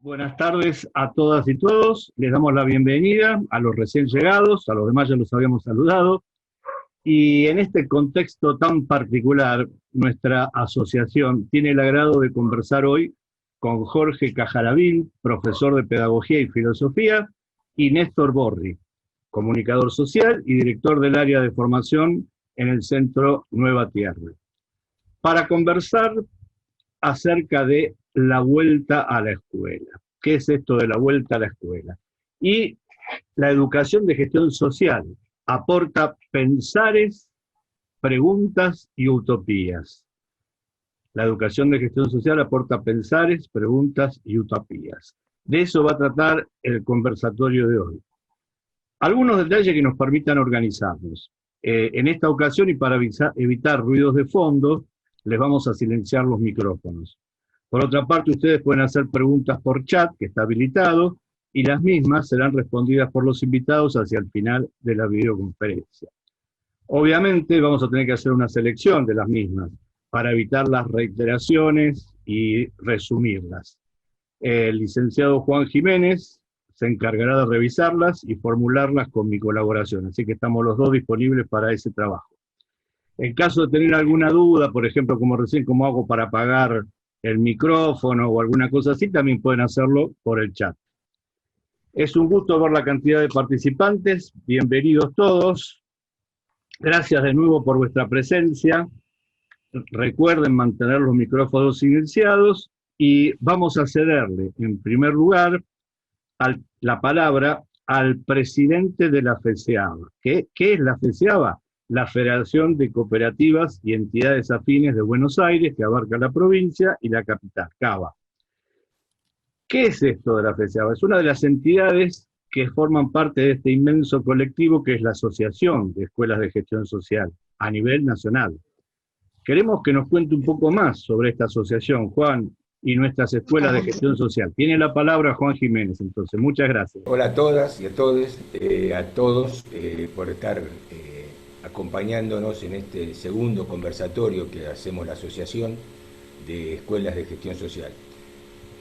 Buenas tardes a todas y todos. Les damos la bienvenida a los recién llegados, a los demás ya los habíamos saludado. Y en este contexto tan particular, nuestra asociación tiene el agrado de conversar hoy con Jorge Cajaravil, profesor de Pedagogía y Filosofía, y Néstor Borri, comunicador social y director del área de formación en el Centro Nueva Tierra, para conversar acerca de la vuelta a la escuela. ¿Qué es esto de la vuelta a la escuela? Y la educación de gestión social aporta pensares, preguntas y utopías. La educación de gestión social aporta pensares, preguntas y utopías. De eso va a tratar el conversatorio de hoy. Algunos detalles que nos permitan organizarnos. En esta ocasión, y para evitar ruidos de fondo, les vamos a silenciar los micrófonos. Por otra parte, ustedes pueden hacer preguntas por chat, que está habilitado, y las mismas serán respondidas por los invitados hacia el final de la videoconferencia. Obviamente vamos a tener que hacer una selección de las mismas para evitar las reiteraciones y resumirlas. El licenciado Juan Jiménez se encargará de revisarlas y formularlas con mi colaboración, así que estamos los dos disponibles para ese trabajo. En caso de tener alguna duda, por ejemplo, como recién, cómo hago para apagar el micrófono o alguna cosa así, también pueden hacerlo por el chat. Es un gusto ver la cantidad de participantes. Bienvenidos todos. Gracias de nuevo por vuestra presencia. Recuerden mantener los micrófonos silenciados y vamos a cederle, en primer lugar, la palabra al presidente de la FESEABA. ¿Qué es la FESEABA? La Federación de Cooperativas y Entidades Afines de Buenos Aires, que abarca la provincia y la capital, CABA. ¿Qué es esto de la FESEABA? Es una de las entidades que forman parte de este inmenso colectivo que es la Asociación de Escuelas de Gestión Social a nivel nacional. Queremos que nos cuente un poco más sobre esta asociación, Juan, y nuestras escuelas de gestión social. Tiene la palabra Juan Jiménez, entonces. Muchas gracias. Hola a todas y a todos por estar acompañándonos en este segundo conversatorio que hacemos la Asociación de Escuelas de Gestión Social.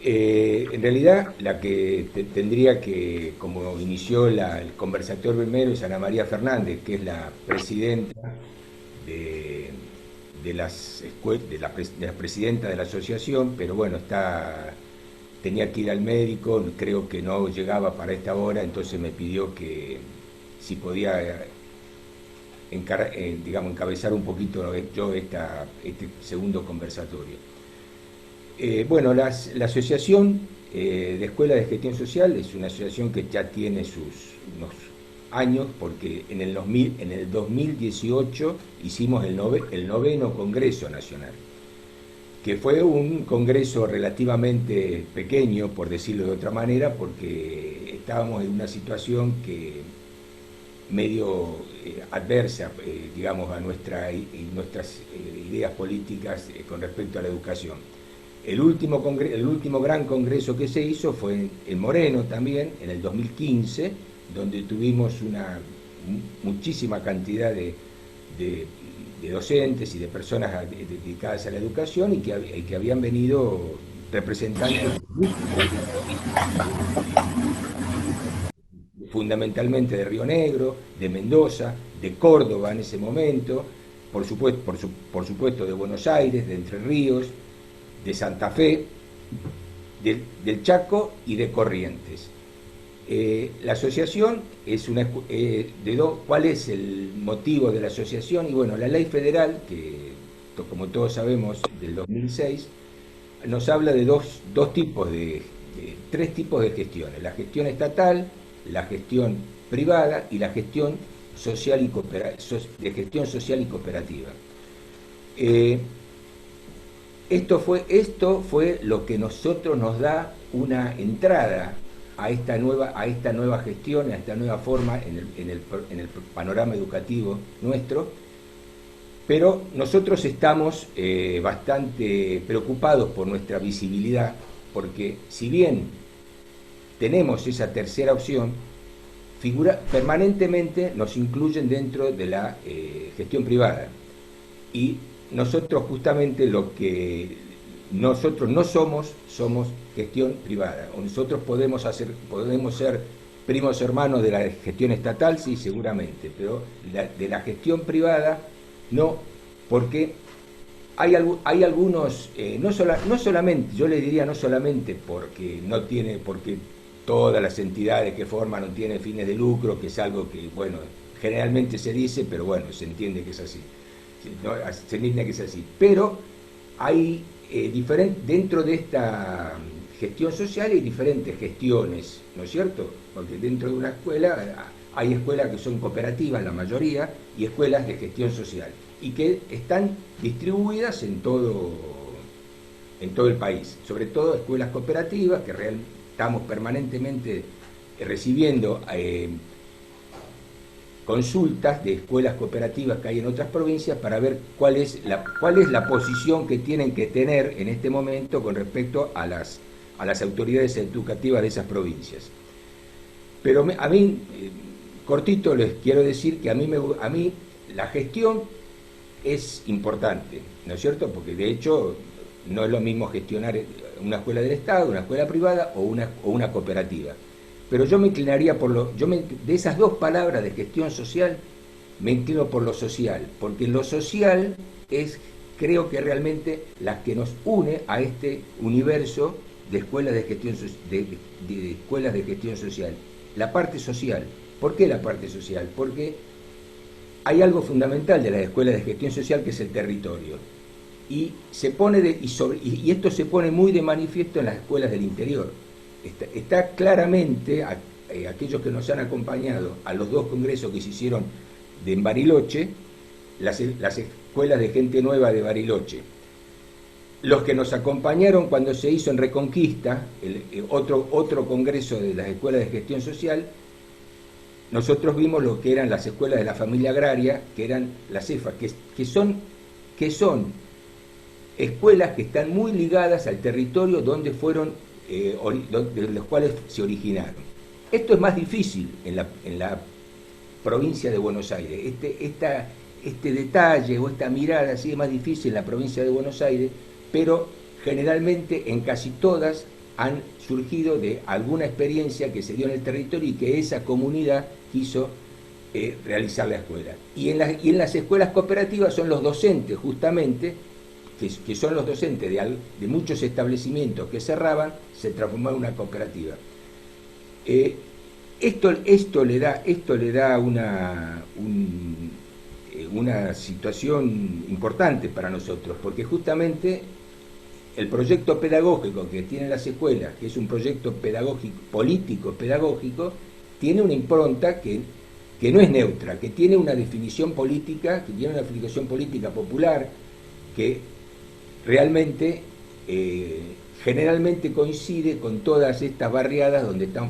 En realidad, la que tendría que, como inició el conversatorio primero, es Ana María Fernández, que es la presidenta de la presidenta de la asociación, pero bueno, tenía que ir al médico, creo que no llegaba para esta hora, entonces me pidió que si podía encabezar un poquito yo este segundo conversatorio. Bueno, la Asociación de Escuelas de Gestión Social es una asociación que ya tiene unos años, porque en el 2018 hicimos el noveno Congreso Nacional, que fue un congreso relativamente pequeño, por decirlo de otra manera, porque estábamos en una situación que medio adversa, digamos, a nuestras ideas políticas con respecto a la educación. El último gran congreso que se hizo fue en Moreno también, en el 2015, donde tuvimos una muchísima cantidad de docentes y de personas dedicadas a la educación y que habían venido representantes fundamentalmente de Río Negro, de Mendoza, de Córdoba en ese momento, por supuesto de Buenos Aires, de Entre Ríos, de Santa Fe, del Chaco y de Corrientes. La asociación es ¿cuál es el motivo de la asociación? Y bueno, la ley federal, que como todos sabemos, del 2006, nos habla de tres tipos de gestiones: la gestión estatal, la gestión privada y la gestión social y cooperativa. Esto fue lo que nosotros nos da una entrada a esta nueva gestión, a esta nueva forma en el panorama educativo nuestro, pero nosotros estamos bastante preocupados por nuestra visibilidad, porque si bien tenemos esa tercera opción, permanentemente nos incluyen dentro de la gestión privada, y nosotros justamente lo que nosotros no somos gestión privada. O nosotros podemos ser primos hermanos de la gestión estatal, sí, seguramente, pero de la gestión privada no, porque hay algunos, no solamente, yo les diría no solamente porque todas las entidades que forman no tienen fines de lucro, que es algo que, bueno, generalmente se dice, pero bueno, se entiende que es así, ¿no? Se entiende que es así, pero hay dentro de esta gestión social hay diferentes gestiones, ¿no es cierto? Porque dentro de una escuela hay escuelas que son cooperativas, la mayoría, y escuelas de gestión social, y que están distribuidas en todo el país, sobre todo escuelas cooperativas, que estamos permanentemente recibiendo consultas de escuelas cooperativas que hay en otras provincias para ver cuál es la posición que tienen que tener en este momento con respecto a las autoridades educativas de esas provincias. Pero a mí, cortito, les quiero decir que a mí la gestión es importante, ¿no es cierto? Porque de hecho no es lo mismo gestionar una escuela del Estado, una escuela privada o una cooperativa. Pero yo me inclinaría de esas dos palabras de gestión social, me inclino por lo social, porque lo social creo que realmente la que nos une a este universo de escuelas de gestión, de escuelas de gestión social. La parte social. ¿Por qué la parte social? Porque hay algo fundamental de las escuelas de gestión social, que es el territorio. Y esto se pone muy de manifiesto en las escuelas del interior. Está claramente, aquellos que nos han acompañado a los dos congresos que se hicieron en Bariloche, las escuelas de gente nueva de Bariloche, los que nos acompañaron cuando se hizo en Reconquista, otro congreso de las escuelas de gestión social, nosotros vimos lo que eran las escuelas de la familia agraria, que eran las EFA, que son escuelas que están muy ligadas al territorio donde de los cuales se originaron. Esto es más difícil en la provincia de Buenos Aires. Este detalle o esta mirada así es más difícil en la provincia de Buenos Aires, pero generalmente en casi todas han surgido de alguna experiencia que se dio en el territorio y que esa comunidad quiso realizar la escuela. Y en las escuelas cooperativas son los docentes, justamente, que son los docentes de muchos establecimientos que cerraban, se transformó en una cooperativa. Esto le da una situación importante para nosotros, porque justamente el proyecto pedagógico que tienen las escuelas, que es un proyecto pedagógico, político-pedagógico, tiene una impronta que no es neutra, que tiene una definición política, popular, que realmente generalmente coincide con todas estas barriadas donde están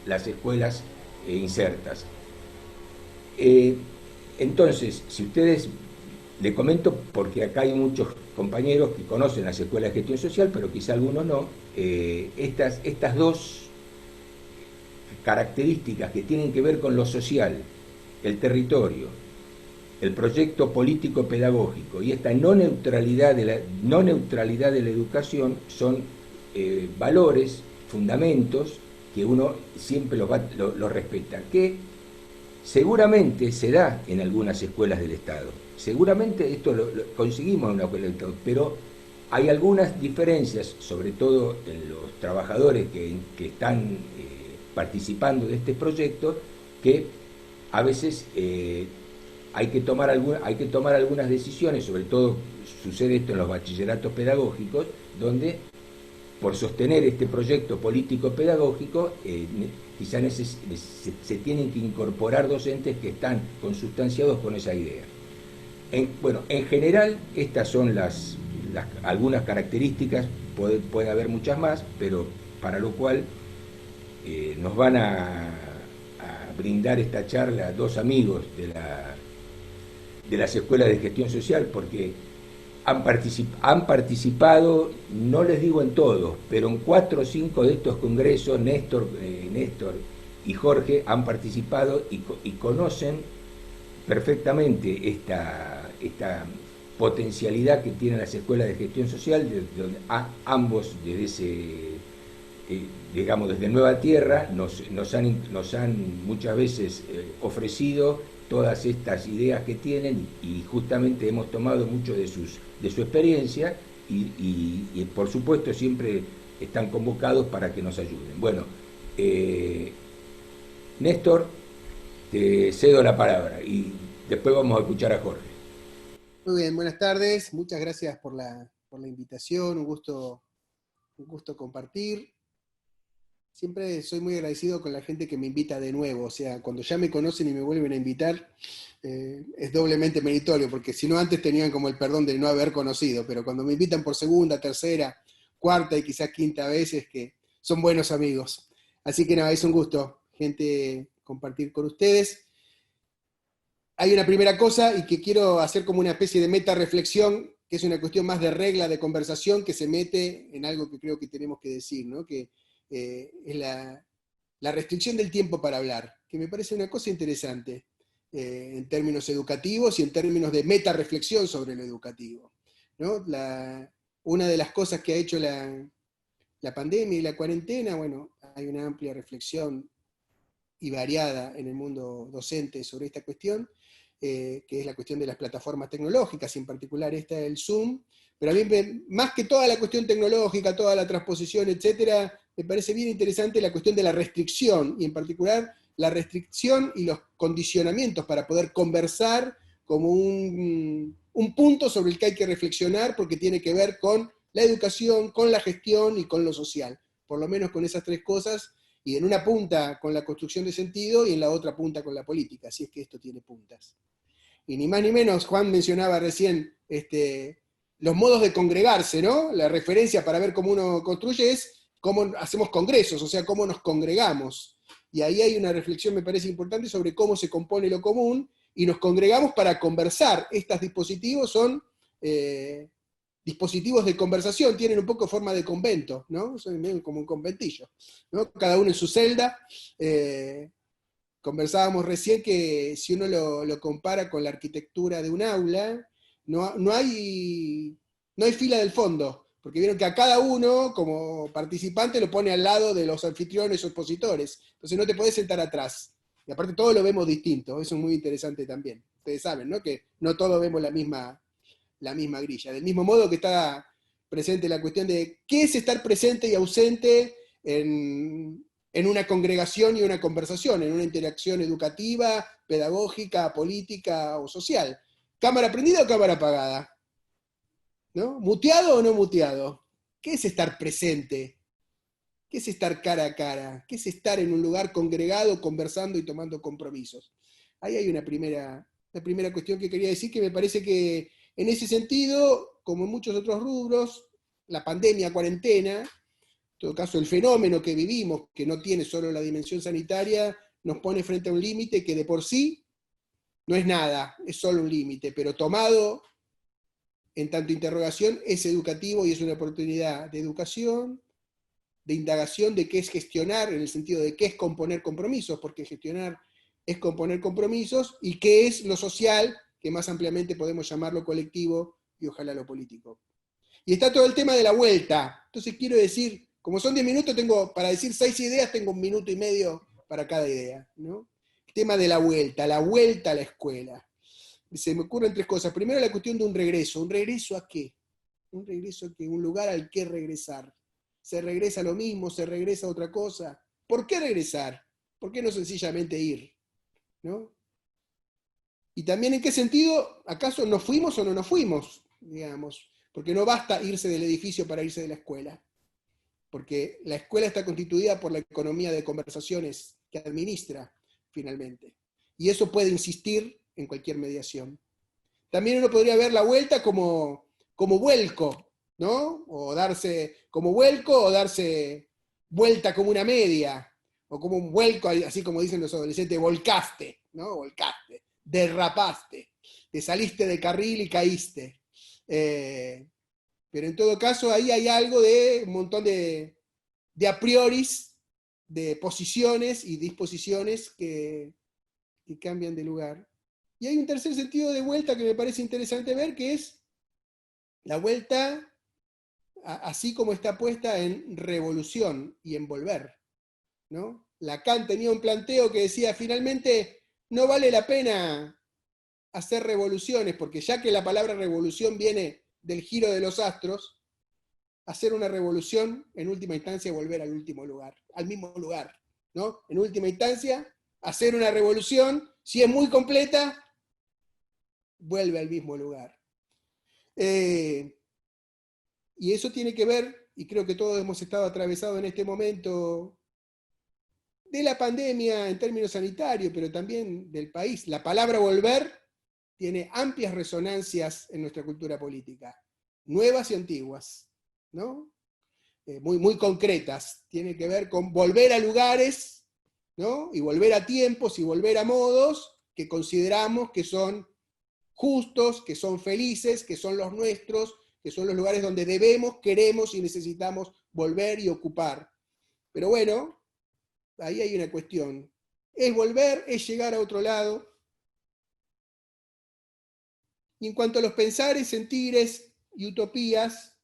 las escuelas insertas. Entonces, si ustedes, le comento porque acá hay muchos compañeros que conocen las escuelas de gestión social, pero quizá algunos no, estas dos características que tienen que ver con lo social, el territorio, el proyecto político-pedagógico y esta no neutralidad de la educación son valores, fundamentos que uno siempre lo respeta, que seguramente se da en algunas escuelas del Estado. Seguramente esto lo conseguimos en una escuela del Estado, pero hay algunas diferencias, sobre todo en los trabajadores que están participando de este proyecto, que a veces hay que tomar algunas decisiones, sobre todo sucede esto en los bachilleratos pedagógicos, donde por sostener este proyecto político-pedagógico quizás se tienen que incorporar docentes que están consustanciados con esa idea. En general, estas son algunas características, puede haber muchas más, pero para lo cual nos van a brindar esta charla dos amigos de las escuelas de gestión social, porque han participado, no les digo en todos, pero en 4 o 5 de estos congresos. Néstor y Jorge han participado y conocen perfectamente potencialidad que tienen las escuelas de gestión social, donde ambos desde ese, digamos, desde Nueva Tierra nos han muchas veces ofrecido todas estas ideas que tienen, y justamente hemos tomado mucho de su experiencia, y por supuesto siempre están convocados para que nos ayuden. Bueno, Néstor, te cedo la palabra y después vamos a escuchar a Jorge. Muy bien, buenas tardes, muchas gracias por la invitación, un gusto compartir. Siempre soy muy agradecido con la gente que me invita de nuevo, o sea, cuando ya me conocen y me vuelven a invitar, es doblemente meritorio, porque si no antes tenían como el perdón de no haber conocido, pero cuando me invitan por segunda, tercera, cuarta y quizás quinta vez, es que son buenos amigos. Así que nada, es un gusto, gente, compartir con ustedes. Hay una primera cosa, y que quiero hacer como una especie de meta reflexión, que es una cuestión más de regla de conversación que se mete en algo que creo que tenemos que decir, ¿no? Que es la restricción del tiempo para hablar, que me parece una cosa interesante en términos educativos y en términos de meta reflexión sobre lo educativo, ¿no? Una de las cosas que ha hecho la pandemia y la cuarentena, bueno, hay una amplia reflexión y variada en el mundo docente sobre esta cuestión, que es la cuestión de las plataformas tecnológicas, y en particular esta del Zoom, pero a mí, más que toda la cuestión tecnológica, toda la transposición, etcétera, me parece bien interesante la cuestión de la restricción, y en particular la restricción y los condicionamientos para poder conversar como un punto sobre el que hay que reflexionar, porque tiene que ver con la educación, con la gestión y con lo social, por lo menos con esas tres cosas, y en una punta con la construcción de sentido y en la otra punta con la política, si es que esto tiene puntas. Y ni más ni menos, Juan mencionaba recién los modos de congregarse, ¿no? La referencia para ver cómo uno construye es cómo hacemos congresos, o sea, cómo nos congregamos. Y ahí hay una reflexión, me parece importante, sobre cómo se compone lo común, y nos congregamos para conversar. Estos dispositivos son dispositivos de conversación, tienen un poco forma de convento, ¿no? Son medio como un conventillo, ¿no? Cada uno en su celda. Conversábamos recién que si uno lo compara con la arquitectura de un aula, no hay fila del fondo, porque vieron que a cada uno, como participante, lo pone al lado de los anfitriones o expositores, entonces no te podés sentar atrás. Y aparte todo lo vemos distinto, eso es muy interesante también. Ustedes saben, ¿no? Que no todos vemos la misma grilla. Del mismo modo que está presente la cuestión de qué es estar presente y ausente en una congregación y una conversación, en una interacción educativa, pedagógica, política o social. ¿Cámara prendida o cámara apagada? ¿No? ¿Muteado o no muteado? ¿Qué es estar presente? ¿Qué es estar cara a cara? ¿Qué es estar en un lugar congregado, conversando y tomando compromisos? Ahí hay una primera cuestión que quería decir, que me parece que en ese sentido, como en muchos otros rubros, la pandemia, cuarentena, en todo caso el fenómeno que vivimos, que no tiene solo la dimensión sanitaria, nos pone frente a un límite que de por sí no es nada, es solo un límite, pero tomado en tanto interrogación es educativo y es una oportunidad de educación, de indagación de qué es gestionar, en el sentido de qué es componer compromisos, porque gestionar es componer compromisos, y qué es lo social, que más ampliamente podemos llamarlo colectivo y ojalá lo político. Y está todo el tema de la vuelta. Entonces quiero decir, como son 10 minutos, para decir 6 ideas, tengo 1 minuto y medio para cada idea, ¿no? El tema de la vuelta a la escuela. Se me ocurren 3 cosas. Primero, la cuestión de un regreso. ¿Un regreso a qué? Un regreso a qué, un lugar al que regresar. ¿Se regresa a lo mismo? ¿Se regresa a otra cosa? ¿Por qué regresar? ¿Por qué no sencillamente ir? ¿No? Y también en qué sentido, ¿acaso nos fuimos o no nos fuimos? Digamos, porque no basta irse del edificio para irse de la escuela, porque la escuela está constituida por la economía de conversaciones que administra finalmente, y eso puede insistir en cualquier mediación. También uno podría ver la vuelta como vuelco, ¿no? O darse como vuelco, o darse vuelta como una media, o como un vuelco, así como dicen los adolescentes, volcaste, ¿no? Volcaste, derrapaste, te saliste de carril y caíste. Pero en todo caso ahí hay algo de un montón de a prioris, de posiciones y disposiciones que cambian de lugar. Y hay un tercer sentido de vuelta que me parece interesante ver, que es La vuelta, así como está puesta en revolución y en volver, ¿no? Lacan tenía un planteo que decía, finalmente, no vale la pena hacer revoluciones, porque ya que la palabra revolución viene del giro de los astros, hacer una revolución, en última instancia, volver al último lugar, al mismo lugar, ¿no? En última instancia, hacer una revolución, si es muy completa, vuelve al mismo lugar. Y eso tiene que ver, y creo que todos hemos estado atravesados en este momento de la pandemia en términos sanitarios, pero también del país. La palabra volver tiene amplias resonancias en nuestra cultura política, nuevas y antiguas, ¿no? Muy, muy concretas. Tiene que ver con volver a lugares, ¿no? Y volver a tiempos y volver a modos que consideramos que son justos, que son felices, que son los nuestros, que son los lugares donde debemos, queremos y necesitamos volver y ocupar. Pero bueno, ahí hay una cuestión. Es volver, es llegar a otro lado. Y en cuanto a los pensares, sentires y utopías,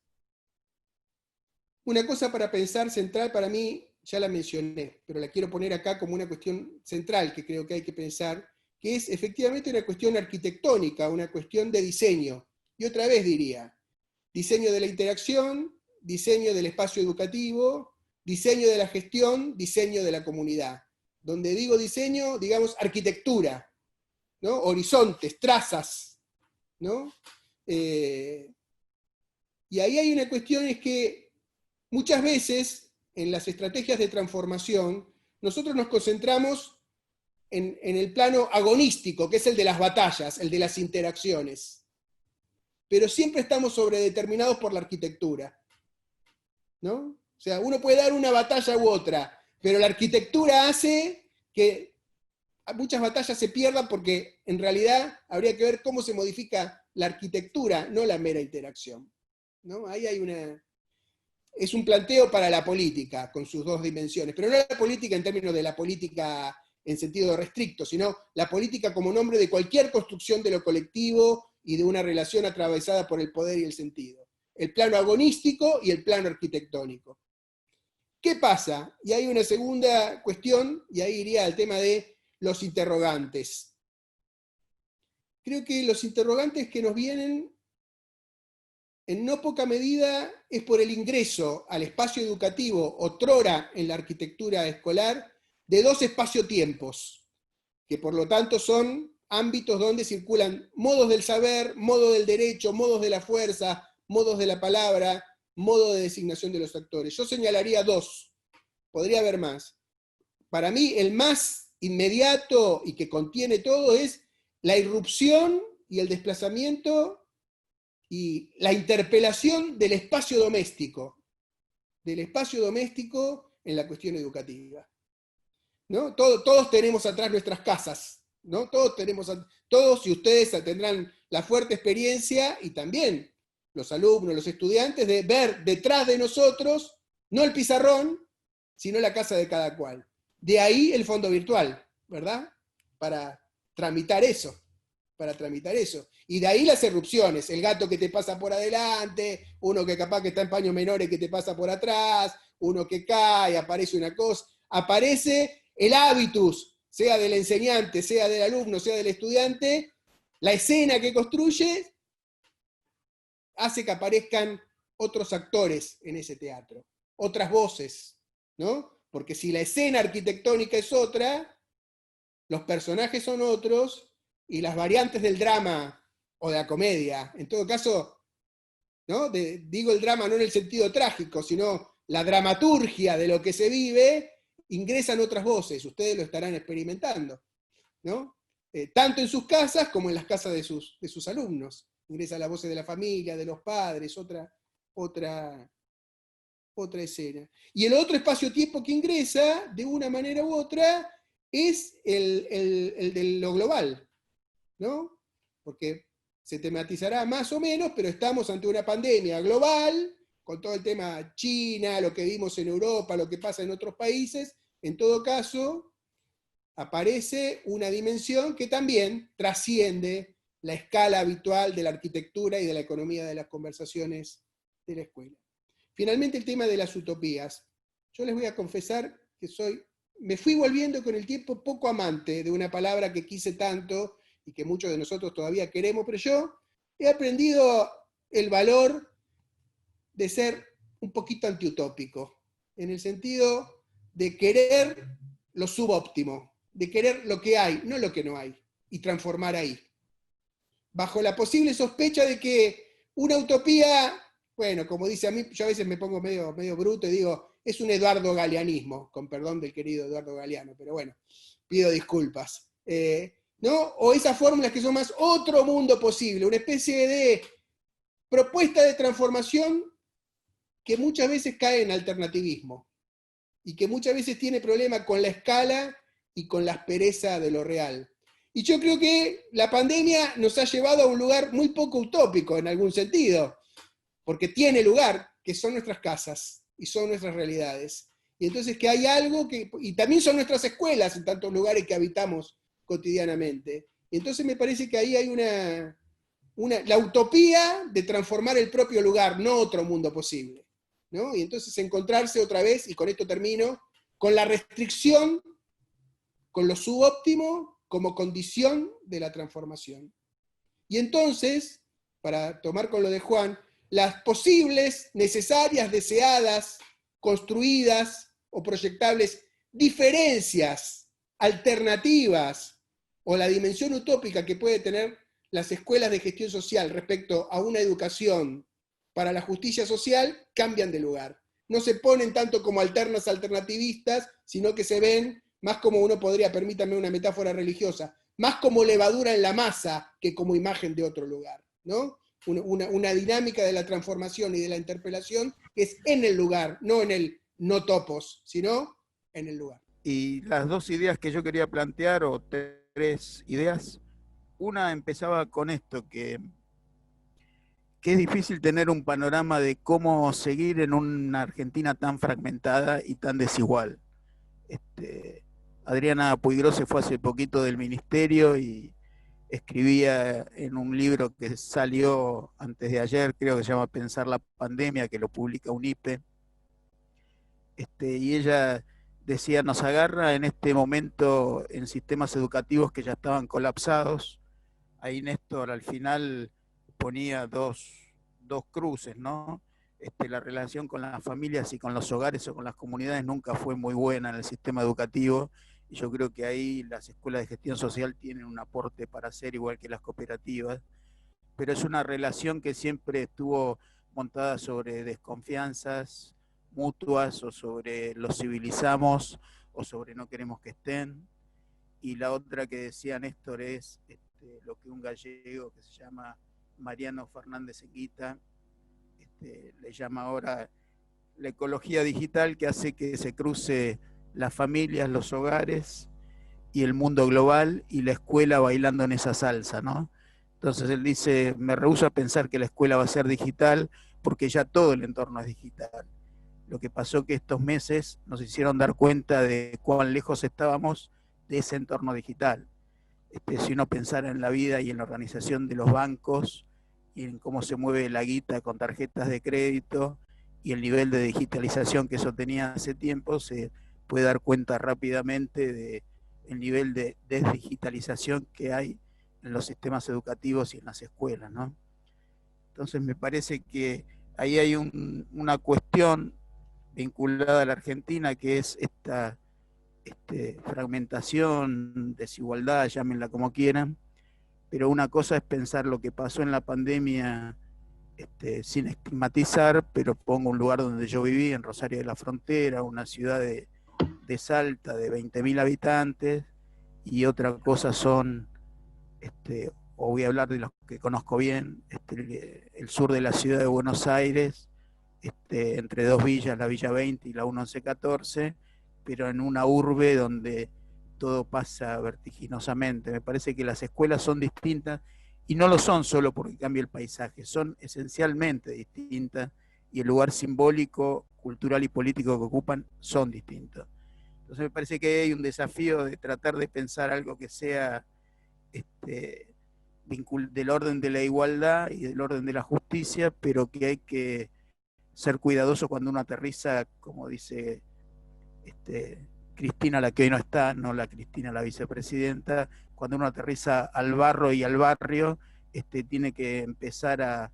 una cosa para pensar central para mí, ya la mencioné, pero la quiero poner acá como una cuestión central que creo que hay que pensar, que es efectivamente una cuestión arquitectónica, una cuestión de diseño. Y otra vez diría, diseño de la interacción, diseño del espacio educativo, diseño de la gestión, diseño de la comunidad. Donde digo diseño, digamos arquitectura, ¿no? Horizontes, trazas, ¿no? Y ahí hay una cuestión, es que muchas veces en las estrategias de transformación nosotros nos concentramos en el plano agonístico, que es el de las batallas, el de las interacciones. Pero siempre estamos sobredeterminados por la arquitectura, ¿no? O sea, uno puede dar una batalla u otra, pero la arquitectura hace que muchas batallas se pierdan porque en realidad habría que ver cómo se modifica la arquitectura, no la mera interacción, ¿no? Ahí hay es un planteo para la política, con sus dos dimensiones, pero no la política en términos de la política en sentido restricto, sino la política como nombre de cualquier construcción de lo colectivo y de una relación atravesada por el poder y el sentido. El plano agonístico y el plano arquitectónico. ¿Qué pasa? Y hay una segunda cuestión, y ahí iría al tema de los interrogantes. Creo que los interrogantes que nos vienen en no poca medida es por el ingreso al espacio educativo, otrora en la arquitectura escolar, de dos espacio-tiempos, que por lo tanto son ámbitos donde circulan modos del saber, modos del derecho, modos de la fuerza, modos de la palabra, modo de designación de los actores. Yo señalaría dos, podría haber más. Para mí el más inmediato y que contiene todo es la irrupción y el desplazamiento y la interpelación del espacio doméstico en la cuestión educativa, ¿no? Todos tenemos atrás nuestras casas, ¿no? Todos y ustedes tendrán la fuerte experiencia, y también los alumnos, los estudiantes, de ver detrás de nosotros, no el pizarrón, sino la casa de cada cual. De ahí el fondo virtual, ¿verdad? Para tramitar eso. Y de ahí las erupciones, el gato que te pasa por adelante, uno que capaz que está en paños menores que te pasa por atrás, uno que cae, aparece una cosa, aparece el hábitus, sea del enseñante, sea del alumno, sea del estudiante, la escena que construye hace que aparezcan otros actores en ese teatro, otras voces, ¿no? Porque si la escena arquitectónica es otra, los personajes son otros, y las variantes del drama o de la comedia, en todo caso, ¿no? Digo el drama no en el sentido trágico, sino la dramaturgia de lo que se vive, ingresan otras voces, ustedes lo estarán experimentando, ¿no? Tanto en sus casas como en las casas de sus alumnos. Ingresa la voz de la familia, de los padres, otra escena. Y el otro espacio-tiempo que ingresa, de una manera u otra, es el de lo global, ¿no? Porque se tematizará más o menos, pero estamos ante una pandemia global, con todo el tema China, lo que vimos en Europa, lo que pasa en otros países. En todo caso, aparece una dimensión que también trasciende la escala habitual de la arquitectura y de la economía de las conversaciones de la escuela. Finalmente, el tema de las utopías. Yo les voy a confesar que me fui volviendo con el tiempo poco amante de una palabra que quise tanto y que muchos de nosotros todavía queremos, pero yo he aprendido el valor de ser un poquito antiutópico, en el sentido de querer lo subóptimo, de querer lo que hay, no lo que no hay, y transformar ahí. Bajo la posible sospecha de que una utopía, bueno, como dice a mí, yo a veces me pongo medio bruto y digo, es un Eduardo Galeanismo, con perdón del querido Eduardo Galeano, pero bueno, pido disculpas. ¿No? O esas fórmulas que son más otro mundo posible, una especie de propuesta de transformación que muchas veces cae en alternativismo y que muchas veces tiene problema con la escala y con la aspereza de lo real. Y yo creo que la pandemia nos ha llevado a un lugar muy poco utópico en algún sentido, porque tiene lugar, que son nuestras casas y son nuestras realidades. Y entonces que hay algo y también son nuestras escuelas en tantos lugares que habitamos cotidianamente. Y entonces me parece que ahí hay la utopía de transformar el propio lugar, no otro mundo posible, ¿no? Y entonces encontrarse otra vez, y con esto termino, con la restricción, con lo subóptimo como condición de la transformación. Y entonces, para tomar con lo de Juan, las posibles, necesarias, deseadas, construidas o proyectables diferencias, alternativas, o la dimensión utópica que puede tener las escuelas de gestión social respecto a una educación para la justicia social, cambian de lugar. No se ponen tanto como alternativistas, sino que se ven más como uno podría, permítanme una metáfora religiosa, más como levadura en la masa que como imagen de otro lugar, ¿no? Una dinámica de la transformación y de la interpelación que es en el lugar, no en el no topos, sino en el lugar. Y las dos ideas que yo quería plantear, o tres ideas, una empezaba con esto, que es difícil tener un panorama de cómo seguir en una Argentina tan fragmentada y tan desigual. Adriana Puiggrós se fue hace poquito del ministerio y escribía en un libro que salió antes de ayer, creo que se llama Pensar la pandemia, que lo publica UNIPE, y ella decía, nos agarra en este momento en sistemas educativos que ya estaban colapsados. Ahí Néstor al final ponía dos cruces, ¿no? La relación con las familias y con los hogares o con las comunidades nunca fue muy buena en el sistema educativo, y yo creo que ahí las escuelas de gestión social tienen un aporte para hacer, igual que las cooperativas, pero es una relación que siempre estuvo montada sobre desconfianzas mutuas, o sobre los civilizamos, o sobre no queremos que estén. Y la otra que decía Néstor es lo que un gallego que se llama Mariano Fernández Enguita le llama ahora la ecología digital, que hace que se cruce las familias, los hogares y el mundo global, y la escuela bailando en esa salsa, ¿no? Entonces él dice, me rehúso a pensar que la escuela va a ser digital, porque ya todo el entorno es digital. Lo que pasó que estos meses nos hicieron dar cuenta de cuán lejos estábamos de ese entorno digital. Si uno pensara en la vida y en la organización de los bancos, y en cómo se mueve la guita con tarjetas de crédito, y el nivel de digitalización que eso tenía hace tiempo, se puede dar cuenta rápidamente del nivel de desdigitalización que hay en los sistemas educativos y en las escuelas, ¿no? Entonces me parece que ahí hay una cuestión vinculada a la Argentina, que es esta fragmentación, desigualdad, llámenla como quieran, pero una cosa es pensar lo que pasó en la pandemia sin estigmatizar, pero pongo un lugar donde yo viví, en Rosario de la Frontera, una ciudad de Salta de 20.000 habitantes, y otra cosa son, o voy a hablar de los que conozco bien, el sur de la ciudad de Buenos Aires, entre dos villas, la Villa 20 y la 1114, pero en una urbe donde todo pasa vertiginosamente. Me parece que las escuelas son distintas, y no lo son solo porque cambia el paisaje, son esencialmente distintas, y el lugar simbólico, cultural y político que ocupan son distintos. Entonces me parece que hay un desafío de tratar de pensar algo que sea del orden de la igualdad y del orden de la justicia, pero que hay que ser cuidadoso cuando uno aterriza, como dice Cristina, la que hoy no está, no la Cristina, la vicepresidenta, cuando uno aterriza al barro y al barrio, tiene que empezar a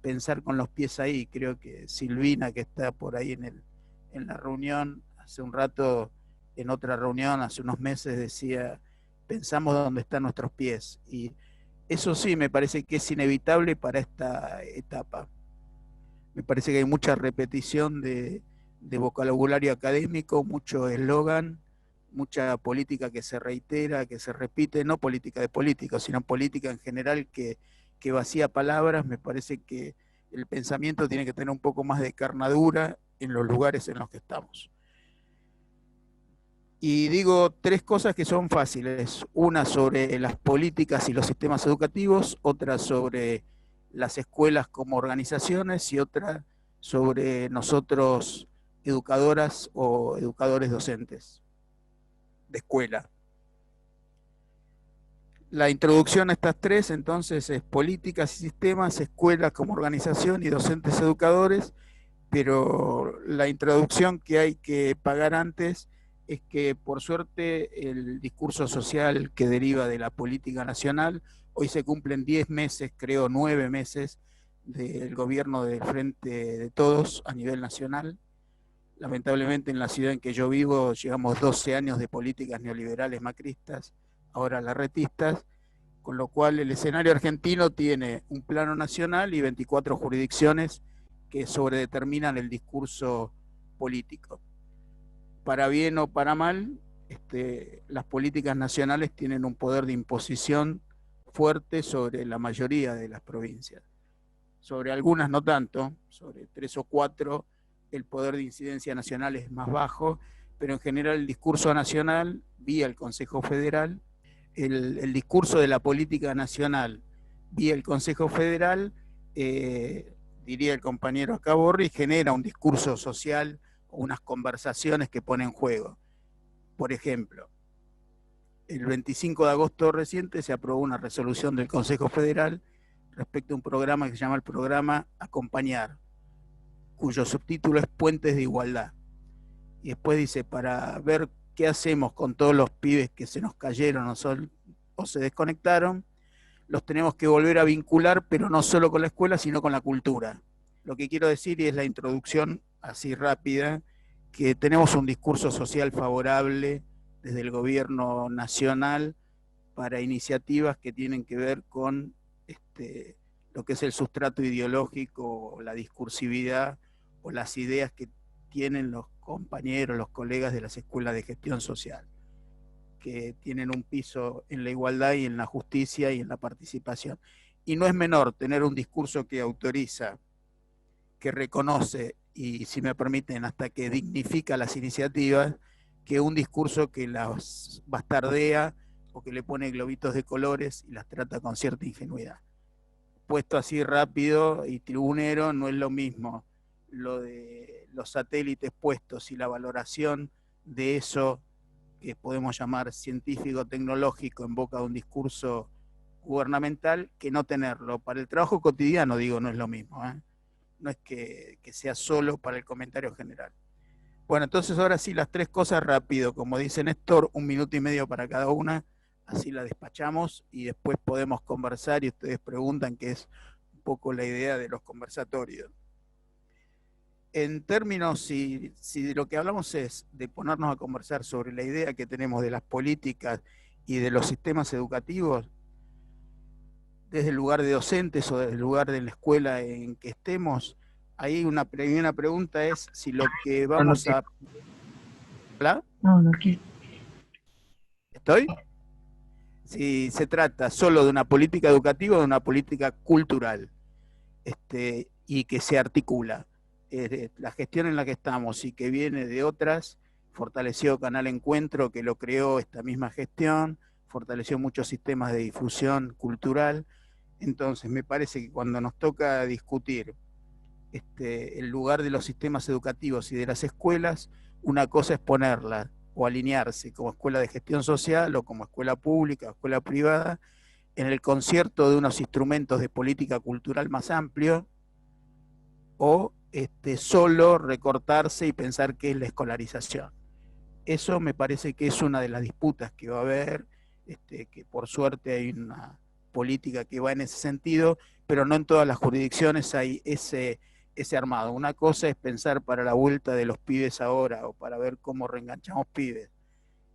pensar con los pies ahí. Creo que Silvina, que está por ahí en la reunión, hace un rato, en otra reunión, hace unos meses, decía, pensamos dónde están nuestros pies. Y eso sí, me parece que es inevitable para esta etapa. Me parece que hay mucha repetición de vocabulario académico, mucho eslogan, mucha política que se reitera, que se repite, no política de políticos, sino política en general que vacía palabras. Me parece que el pensamiento tiene que tener un poco más de carnadura en los lugares en los que estamos. Y digo tres cosas que son fáciles. Una sobre las políticas y los sistemas educativos, otra sobre las escuelas como organizaciones y otra sobre nosotros educadoras o educadores docentes de escuela. La introducción a estas tres entonces es políticas y sistemas, escuelas como organización y docentes educadores, pero la introducción que hay que pagar antes es que por suerte el discurso social que deriva de la política nacional, hoy se cumplen 10 meses, creo 9 meses, del gobierno del Frente de Todos a nivel nacional. Lamentablemente en la ciudad en que yo vivo llevamos 12 años de políticas neoliberales macristas, ahora larretistas, con lo cual el escenario argentino tiene un plano nacional y 24 jurisdicciones que sobredeterminan el discurso político. Para bien o para mal, las políticas nacionales tienen un poder de imposición fuerte sobre la mayoría de las provincias. Sobre algunas no tanto, sobre 3 o 4 el poder de incidencia nacional es más bajo, pero en general el discurso nacional, vía el Consejo Federal, el discurso de la política nacional, vía el Consejo Federal, diría el compañero Acaborri, genera un discurso social o unas conversaciones que ponen en juego. Por ejemplo, el 25 de agosto reciente se aprobó una resolución del Consejo Federal respecto a un programa que se llama el programa Acompañar, cuyo subtítulo es Puentes de Igualdad. Y después dice, para ver qué hacemos con todos los pibes que se nos cayeron o se desconectaron, los tenemos que volver a vincular, pero no solo con la escuela, sino con la cultura. Lo que quiero decir, y es la introducción así rápida, que tenemos un discurso social favorable desde el gobierno nacional para iniciativas que tienen que ver con lo que es el sustrato ideológico, la discursividad o las ideas que tienen los compañeros, los colegas de las escuelas de gestión social, que tienen un piso en la igualdad y en la justicia y en la participación. Y no es menor tener un discurso que autoriza, que reconoce y, si me permiten, hasta que dignifica las iniciativas, que un discurso que las bastardea o que le pone globitos de colores y las trata con cierta ingenuidad. Puesto así rápido y tribunero, no es lo mismo lo de los satélites puestos y la valoración de eso que podemos llamar científico-tecnológico en boca de un discurso gubernamental, que no tenerlo. Para el trabajo cotidiano, digo, no es lo mismo, ¿eh? No es que sea solo para el comentario general. Bueno, entonces ahora sí, las tres cosas rápido, como dice Néstor, 1 minuto y medio para cada una, así la despachamos y después podemos conversar y ustedes preguntan, que es un poco la idea de los conversatorios. En términos, si de lo que hablamos es de ponernos a conversar sobre la idea que tenemos de las políticas y de los sistemas educativos, desde el lugar de docentes o desde el lugar de la escuela en que estemos, ahí una primera pregunta es si lo que vamos a... ¿Hola? No quiero. ¿Estoy? Si se trata solo de una política educativa o de una política cultural, y que se articula. La gestión en la que estamos y que viene de otras, fortaleció Canal Encuentro, que lo creó esta misma gestión, fortaleció muchos sistemas de difusión cultural. Entonces me parece que cuando nos toca discutir el lugar de los sistemas educativos y de las escuelas, una cosa es ponerla o alinearse como escuela de gestión social o como escuela pública o escuela privada, en el concierto de unos instrumentos de política cultural más amplio, o solo recortarse y pensar que es la escolarización. Eso me parece que es una de las disputas que va a haber, que por suerte hay una política que va en ese sentido, pero no en todas las jurisdicciones hay ese armado. Una cosa es pensar para la vuelta de los pibes ahora, o para ver cómo reenganchamos pibes,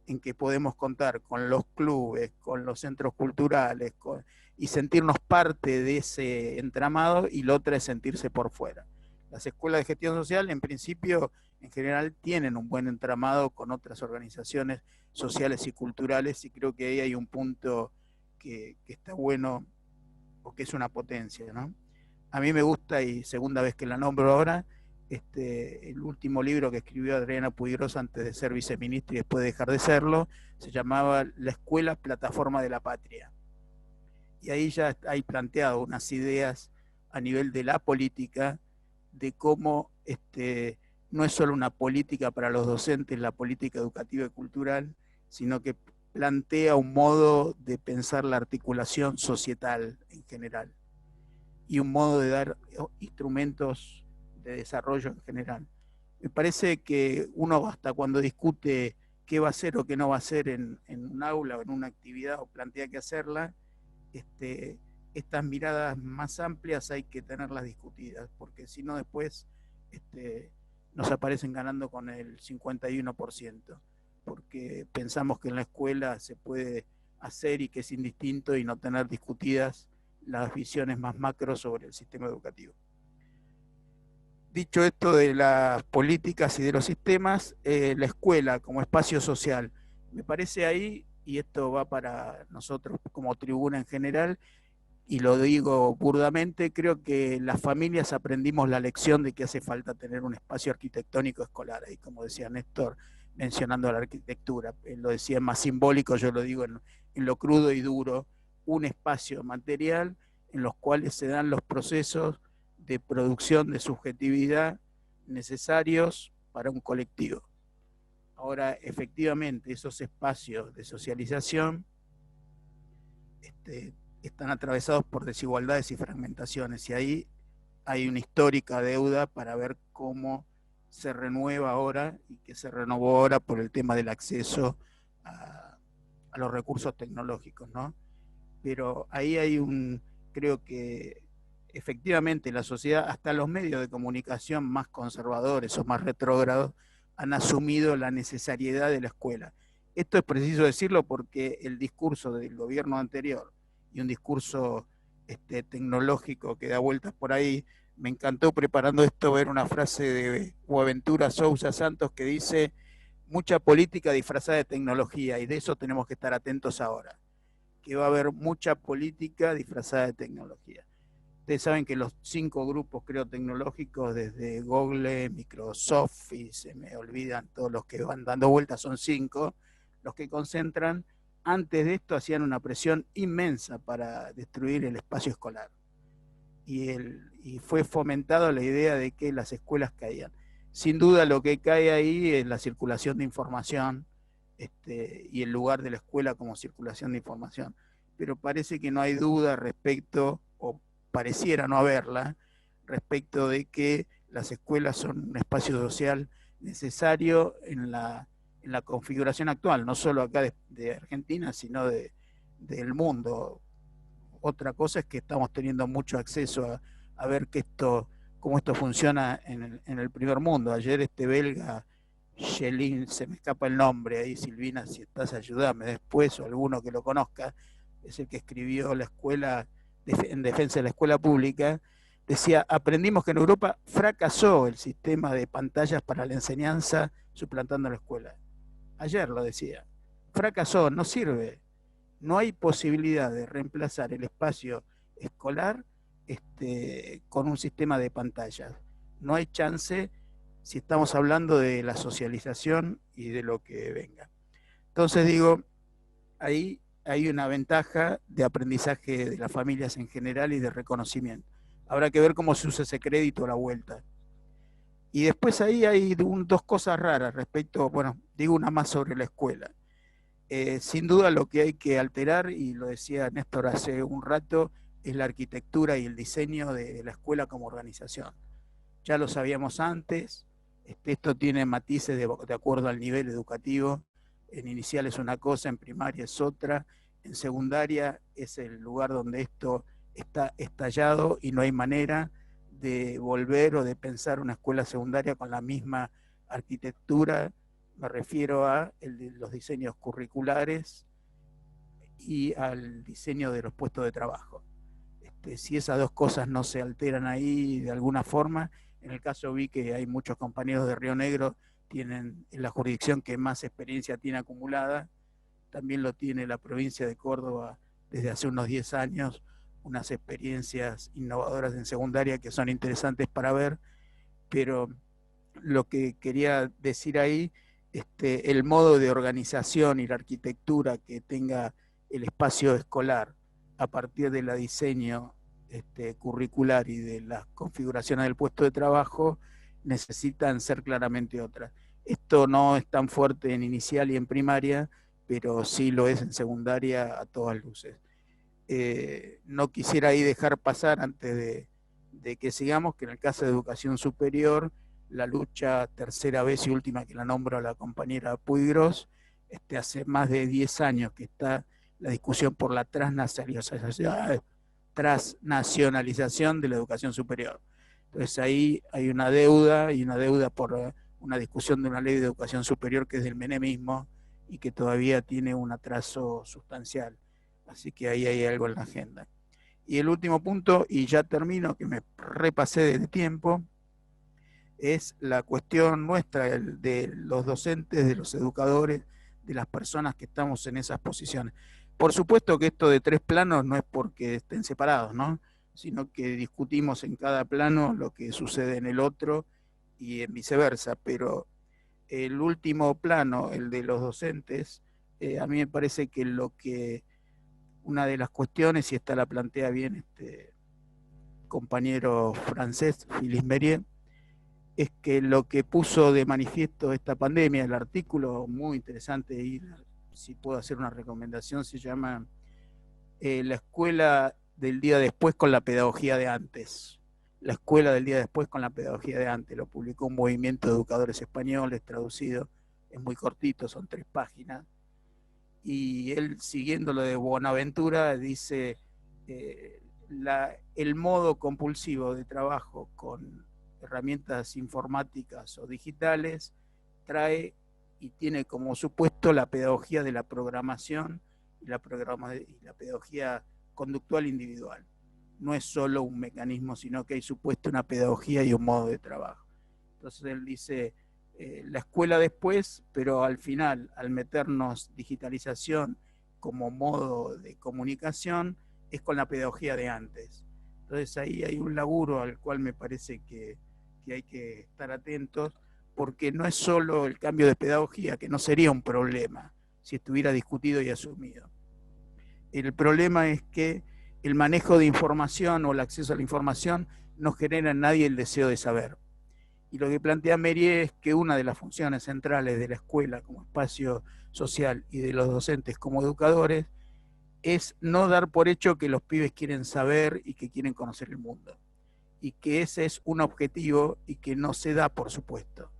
en que podemos contar con los clubes, con los centros culturales, y sentirnos parte de ese entramado, y la otra es sentirse por fuera. Las escuelas de gestión social, en principio, en general, tienen un buen entramado con otras organizaciones sociales y culturales, y creo que ahí hay un punto que está bueno, o que es una potencia, ¿no? A mí me gusta, y segunda vez que la nombro ahora, el último libro que escribió Adriana Puigros antes de ser viceministra y después de dejar de serlo, se llamaba La Escuela Plataforma de la Patria. Y ahí ya hay planteado unas ideas a nivel de la política, de cómo no es solo una política para los docentes, la política educativa y cultural, sino que plantea un modo de pensar la articulación societal en general, y un modo de dar instrumentos de desarrollo en general. Me parece que uno, hasta cuando discute qué va a hacer o qué no va a hacer en un aula o en una actividad, o plantea que hacerla, estas miradas más amplias hay que tenerlas discutidas, porque si no después nos aparecen ganando con el 51%, porque pensamos que en la escuela se puede hacer y que es indistinto, y no tener discutidas las visiones más macro sobre el sistema educativo. Dicho esto de las políticas y de los sistemas, la escuela como espacio social, me parece ahí, y esto va para nosotros como tribuna en general, y lo digo burdamente, creo que las familias aprendimos la lección de que hace falta tener un espacio arquitectónico escolar. Ahí, como decía Néstor, mencionando la arquitectura, él lo decía más simbólico, yo lo digo en lo crudo y duro, un espacio material en los cuales se dan los procesos de producción de subjetividad necesarios para un colectivo. Ahora, efectivamente, esos espacios de socialización están atravesados por desigualdades y fragmentaciones, y ahí hay una histórica deuda para ver cómo se renueva ahora, y que se renovó ahora por el tema del acceso a los recursos tecnológicos, ¿no? Pero ahí hay creo que efectivamente la sociedad, hasta los medios de comunicación más conservadores o más retrógrados, han asumido la necesariedad de la escuela. Esto es preciso decirlo porque el discurso del gobierno anterior, y un discurso tecnológico que da vueltas por ahí, me encantó preparando esto ver una frase de Boaventura Sousa Santos que dice: mucha política disfrazada de tecnología, y de eso tenemos que estar atentos ahora, que va a haber mucha política disfrazada de tecnología. Ustedes saben que los 5 grupos, creo, tecnológicos, desde Google, Microsoft, y se me olvidan todos los que van dando vueltas, son 5, los que concentran. Antes de esto hacían una presión inmensa para destruir el espacio escolar. Y fue fomentada la idea de que las escuelas caían. Sin duda lo que cae ahí es la circulación de información, y el lugar de la escuela como circulación de información. Pero parece que no hay duda respecto, o pareciera no haberla, respecto de que las escuelas son un espacio social necesario en la configuración actual, no solo acá de Argentina, sino del mundo. Otra cosa es que estamos teniendo mucho acceso a ver cómo esto funciona en el primer mundo. Ayer belga, Shelin, se me escapa el nombre, ahí Silvina, si estás, ayúdame después, o alguno que lo conozca, es el que escribió La Escuela en defensa de la escuela pública. Decía: aprendimos que en Europa fracasó el sistema de pantallas para la enseñanza suplantando la escuela. Ayer lo decía, fracasó, no sirve. No hay posibilidad de reemplazar el espacio escolar con un sistema de pantallas. No hay chance si estamos hablando de la socialización y de lo que venga. Entonces digo, ahí hay una ventaja de aprendizaje de las familias en general y de reconocimiento. Habrá que ver cómo se usa ese crédito a la vuelta. Y después ahí hay 2 cosas raras respecto, bueno, digo una más sobre la escuela. Sin duda lo que hay que alterar, y lo decía Néstor hace un rato, es la arquitectura y el diseño de la escuela como organización. Ya lo sabíamos antes, esto tiene matices de acuerdo al nivel educativo. En inicial es una cosa, en primaria es otra, en secundaria es el lugar donde esto está estallado y no hay manera de volver o de pensar una escuela secundaria con la misma arquitectura. Me refiero a los diseños curriculares y al diseño de los puestos de trabajo. Si esas dos cosas no se alteran ahí de alguna forma, en el caso vi que hay muchos compañeros de Río Negro, tienen en la jurisdicción que más experiencia tiene acumulada, también lo tiene la provincia de Córdoba desde hace unos 10 años, unas experiencias innovadoras en secundaria que son interesantes para ver, pero lo que quería decir ahí, el modo de organización y la arquitectura que tenga el espacio escolar a partir del diseño curricular y de las configuraciones del puesto de trabajo necesitan ser claramente otras. Esto no es tan fuerte en inicial y en primaria, pero sí lo es en secundaria a todas luces. No quisiera ahí dejar pasar antes de que sigamos, que en el caso de educación superior, la lucha tercera vez y última que la nombro a la compañera Puigros, hace más de 10 años que está la discusión por la transnacionalización de la educación superior. Entonces ahí hay una deuda, y una deuda por una discusión de una ley de educación superior que es del menemismo y que todavía tiene un atraso sustancial. Así que ahí hay algo en la agenda. Y el último punto, y ya termino, que me repasé de tiempo, es la cuestión nuestra de los docentes, de los educadores, de las personas que estamos en esas posiciones. Por supuesto que esto de 3 planos no es porque estén separados, ¿no? Sino que discutimos en cada plano lo que sucede en el otro y en viceversa, pero el último plano, el de los docentes, a mí me parece que una de las cuestiones, y esta la plantea bien este compañero francés, Philippe Mérier, es que lo que puso de manifiesto esta pandemia, el artículo muy interesante, y si puedo hacer una recomendación, se llama La escuela del día después con la pedagogía de antes. La escuela del día después con la pedagogía de antes. Lo publicó un movimiento de educadores españoles, traducido, es muy cortito, son 3 páginas. Y él, siguiendo lo de Buenaventura, dice el modo compulsivo de trabajo con herramientas informáticas o digitales trae y tiene como supuesto la pedagogía de la programación y la pedagogía conductual individual. No es solo un mecanismo, sino que hay supuesto una pedagogía y un modo de trabajo. Entonces él dice, la escuela después, pero al final, al meternos digitalización como modo de comunicación, es con la pedagogía de antes. Entonces ahí hay un laburo al cual me parece que hay que estar atentos, porque no es solo el cambio de pedagogía, que no sería un problema si estuviera discutido y asumido. El problema es que el manejo de información o el acceso a la información no genera en nadie el deseo de saber. Y lo que plantea Mérier es que una de las funciones centrales de la escuela como espacio social y de los docentes como educadores es no dar por hecho que los pibes quieren saber y que quieren conocer el mundo. Y que ese es un objetivo y que no se da por supuesto.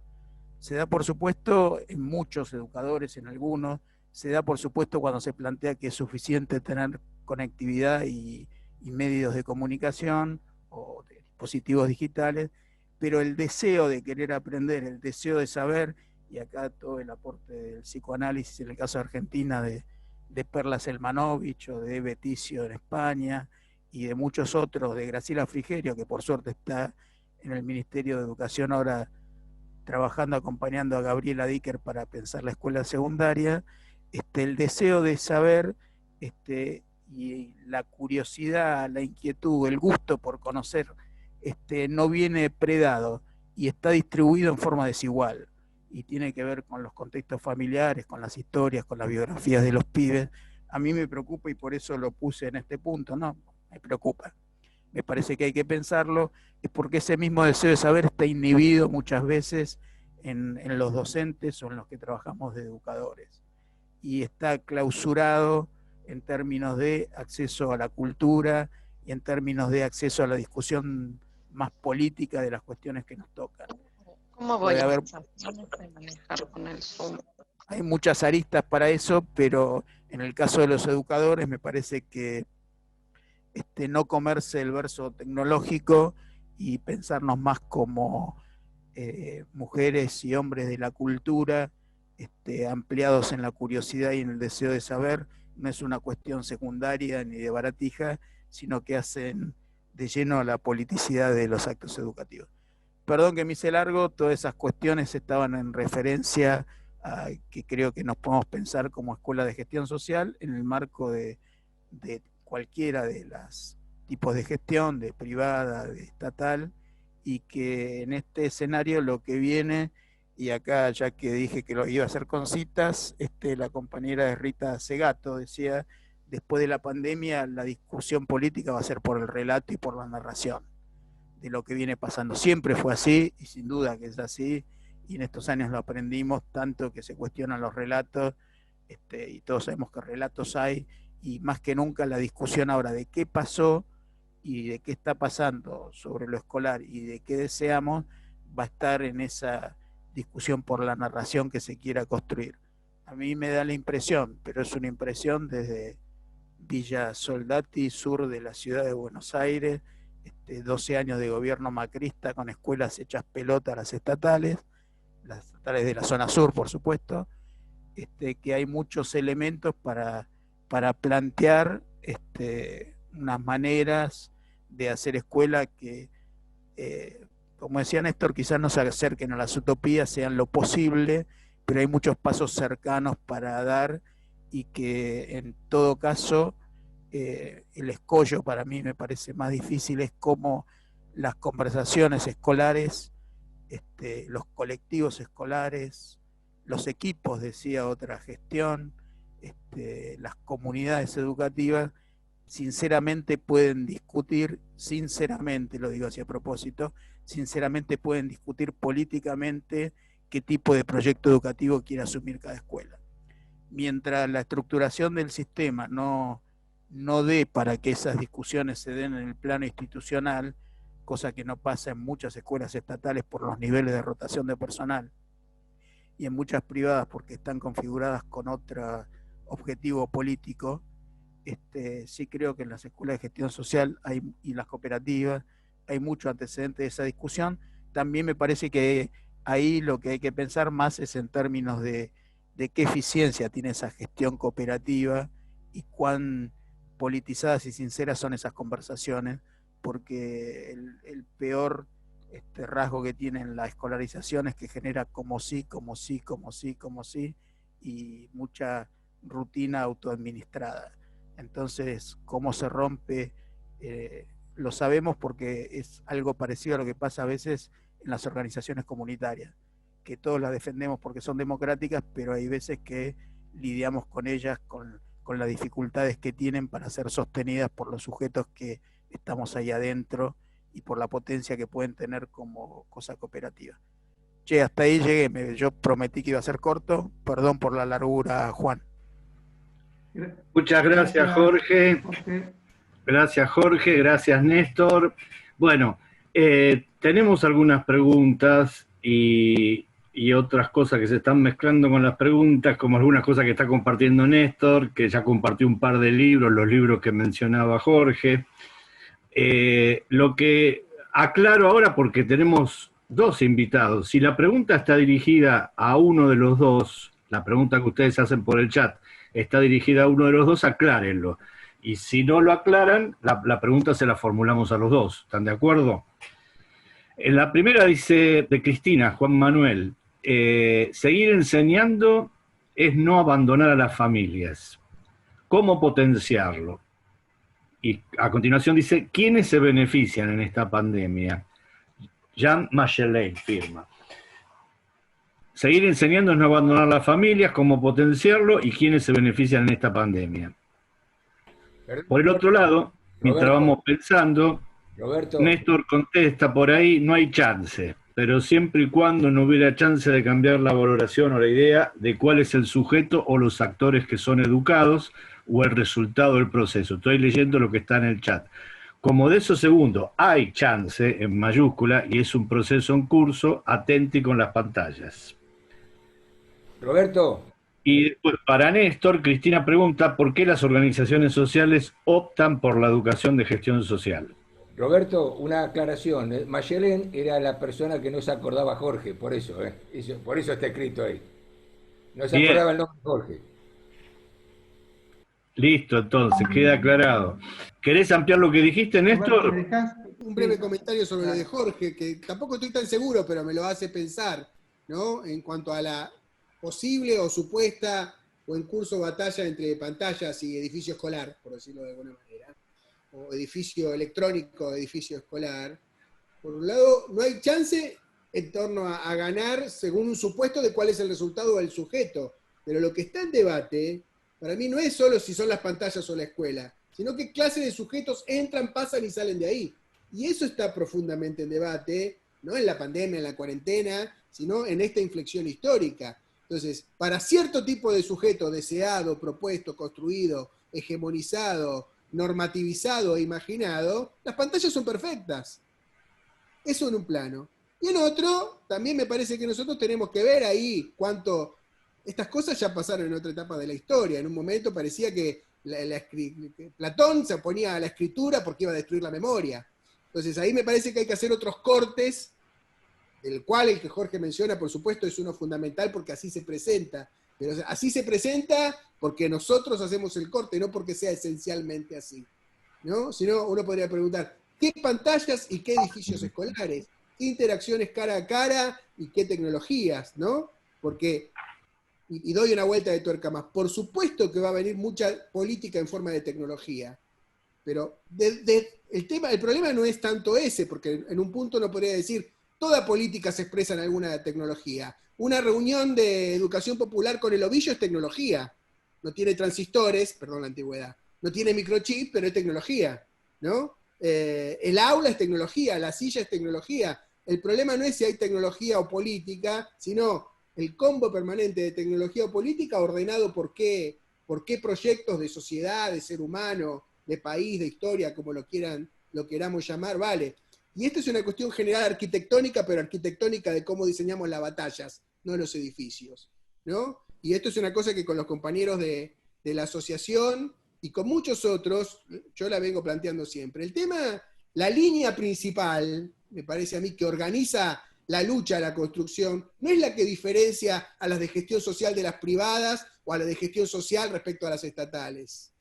Se da por supuesto en muchos educadores, en algunos, se da por supuesto cuando se plantea que es suficiente tener conectividad y medios de comunicación o de dispositivos digitales, pero el deseo de querer aprender, el deseo de saber, y acá todo el aporte del psicoanálisis, en el caso de Argentina, de Perla Selmanovich o de Beticio en España, y de muchos otros, de Graciela Frigerio, que por suerte está en el Ministerio de Educación ahora trabajando, acompañando a Gabriela Dicker para pensar la escuela secundaria, el deseo de saber y la curiosidad, la inquietud, el gusto por conocer, no viene predado y está distribuido en forma desigual. Y tiene que ver con los contextos familiares, con las historias, con las biografías de los pibes. A mí me preocupa y por eso lo puse en este punto, ¿no? Me preocupa. Me parece que hay que pensarlo, es porque ese mismo deseo de saber está inhibido muchas veces en los docentes o en los que trabajamos de educadores. y está clausurado en términos de acceso a la cultura y en términos de acceso a la discusión más política de las cuestiones que nos tocan. ¿Cómo voy a manejar con el Zoom? Hay muchas aristas para eso, pero en el caso de los educadores me parece que no comerse el verso tecnológico y pensarnos más como mujeres y hombres de la cultura, ampliados en la curiosidad y en el deseo de saber, no es una cuestión secundaria ni de baratija, sino que hacen de lleno a la politicidad de los actos educativos. Perdón que me hice largo, todas esas cuestiones estaban en referencia a que creo que nos podemos pensar como escuela de gestión social en el marco de cualquiera de los tipos de gestión, de privada, de estatal, y que en este escenario lo que viene, y acá ya que dije que lo iba a hacer con citas, la compañera de Rita Segato decía, después de la pandemia la discusión política va a ser por el relato y por la narración de lo que viene pasando. Siempre fue así, y sin duda que es así, y en estos años lo aprendimos, tanto que se cuestionan los relatos, y todos sabemos que relatos hay, y más que nunca la discusión ahora de qué pasó y de qué está pasando sobre lo escolar y de qué deseamos, va a estar en esa discusión por la narración que se quiera construir. A mí me da la impresión, pero es una impresión desde Villa Soldati, sur de la ciudad de Buenos Aires, 12 años de gobierno macrista con escuelas hechas pelota a las estatales de la zona sur, por supuesto, que hay muchos elementos para plantear unas maneras de hacer escuela que, como decía Néstor, quizás no se acerquen a las utopías, sean lo posible, pero hay muchos pasos cercanos para dar y que en todo caso el escollo para mí me parece más difícil, es cómo las conversaciones escolares, los colectivos escolares, los equipos, decía otra gestión, las comunidades educativas, sinceramente pueden discutir, sinceramente lo digo así a propósito, sinceramente pueden discutir políticamente qué tipo de proyecto educativo quiere asumir cada escuela. Mientras la estructuración del sistema no dé para que esas discusiones se den en el plano institucional, cosa que no pasa en muchas escuelas estatales por los niveles de rotación de personal, y en muchas privadas porque están configuradas con otro objetivo político, sí creo que en las escuelas de gestión social y las cooperativas hay mucho antecedente de esa discusión. También me parece que ahí lo que hay que pensar más es en términos de qué eficiencia tiene esa gestión cooperativa y cuán politizadas y sinceras son esas conversaciones, porque el peor rasgo que tiene la escolarización es que genera como sí, como sí, como sí, como sí, y mucha rutina autoadministrada. Entonces, cómo se rompe, lo sabemos porque es algo parecido a lo que pasa a veces en las organizaciones comunitarias, que todos las defendemos porque son democráticas, pero hay veces que lidiamos con ellas, con las dificultades que tienen para ser sostenidas por los sujetos que estamos ahí adentro y por la potencia que pueden tener como cosa cooperativa. Che, hasta ahí llegué, yo prometí que iba a ser corto, perdón por la largura, Juan. Muchas gracias, Jorge. Gracias, Jorge. Gracias, Néstor. Bueno, tenemos algunas preguntas y otras cosas que se están mezclando con las preguntas, como algunas cosas que está compartiendo Néstor, que ya compartió un par de libros, los libros que mencionaba Jorge. Lo que aclaro ahora, porque tenemos dos invitados, si la pregunta está dirigida a uno de los dos, la pregunta que ustedes hacen por el chat, está dirigida a uno de los dos, aclárenlo. Y si no lo aclaran, la pregunta se la formulamos a los dos. ¿Están de acuerdo? En la primera dice, de Cristina, Juan Manuel, seguir enseñando es no abandonar a las familias. ¿Cómo potenciarlo? Y a continuación dice, ¿quiénes se benefician en esta pandemia? Jean Machelet firma. Seguir enseñando es no abandonar las familias, cómo potenciarlo y quiénes se benefician en esta pandemia. Por el otro lado, mientras vamos pensando, Roberto, Néstor contesta por ahí, no hay chance. pero siempre y cuando no hubiera chance de cambiar la valoración o la idea de cuál es el sujeto o los actores que son educados o el resultado del proceso. Estoy leyendo lo que está en el chat. Como de eso segundo hay chance en mayúscula y es un proceso en curso, atenti con las pantallas. Roberto, Y después, para Néstor, Cristina pregunta por qué las organizaciones sociales optan por la educación de gestión social. Roberto, una aclaración. Mayelen era la persona que no se acordaba Jorge, por eso, ¿eh? Por eso está escrito ahí. No se Bien, acordaba el nombre de Jorge. listo, entonces, queda aclarado. ¿Querés ampliar lo que dijiste, Roberto, ¿me Néstor? dejás? Un breve Sí. comentario sobre lo de Jorge, que tampoco estoy tan seguro, pero me lo hace pensar, ¿no? En cuanto a la posible o supuesta o en curso batalla entre pantallas y edificio escolar, por decirlo de alguna manera, o edificio electrónico, edificio escolar. Por un lado, no hay chance en torno a ganar según un supuesto de cuál es el resultado del sujeto, pero lo que está en debate, para mí no es solo si son las pantallas o la escuela, sino qué clase de sujetos entran, pasan y salen de ahí. Y eso está profundamente en debate, no en la pandemia, en la cuarentena, sino en esta inflexión histórica. Entonces, para cierto tipo de sujeto deseado, propuesto, construido, hegemonizado, normativizado e imaginado, las pantallas son perfectas. Eso en un plano. Y en otro, también me parece que nosotros tenemos que ver ahí cuánto... Estas cosas ya pasaron en otra etapa de la historia. En un momento parecía que Platón se oponía a la escritura porque iba a destruir la memoria. Entonces ahí me parece que hay que hacer otros cortes, del cual el que Jorge menciona, por supuesto, es uno fundamental porque así se presenta. Pero así se presenta porque nosotros hacemos el corte, no porque sea esencialmente así, ¿no? Si no, uno podría preguntar, ¿qué pantallas y qué edificios escolares? ¿Qué interacciones cara a cara y qué tecnologías, ¿no? Porque, y doy una vuelta de tuerca más, por supuesto que va a venir mucha política en forma de tecnología, pero el problema no es tanto ese, porque en un punto no podría decir, toda política se expresa en alguna tecnología. Una reunión de educación popular con el ovillo es tecnología. No tiene transistores, perdón la antigüedad, no tiene microchip, pero es tecnología, ¿no? El aula es tecnología, la silla es tecnología. El problema no es si hay tecnología o política, sino el combo permanente de tecnología o política ordenado por qué proyectos de sociedad, de ser humano, de país, de historia, como lo queramos llamar, vale. Y esta es una cuestión general arquitectónica, pero arquitectónica de cómo diseñamos las batallas, no los edificios, ¿no? Y esto es una cosa que con los compañeros de la asociación y con muchos otros, yo la vengo planteando siempre. El tema, la línea principal, me parece a mí, que organiza la lucha, la construcción, no es la que diferencia a las de gestión social de las privadas o a las de gestión social respecto a las estatales.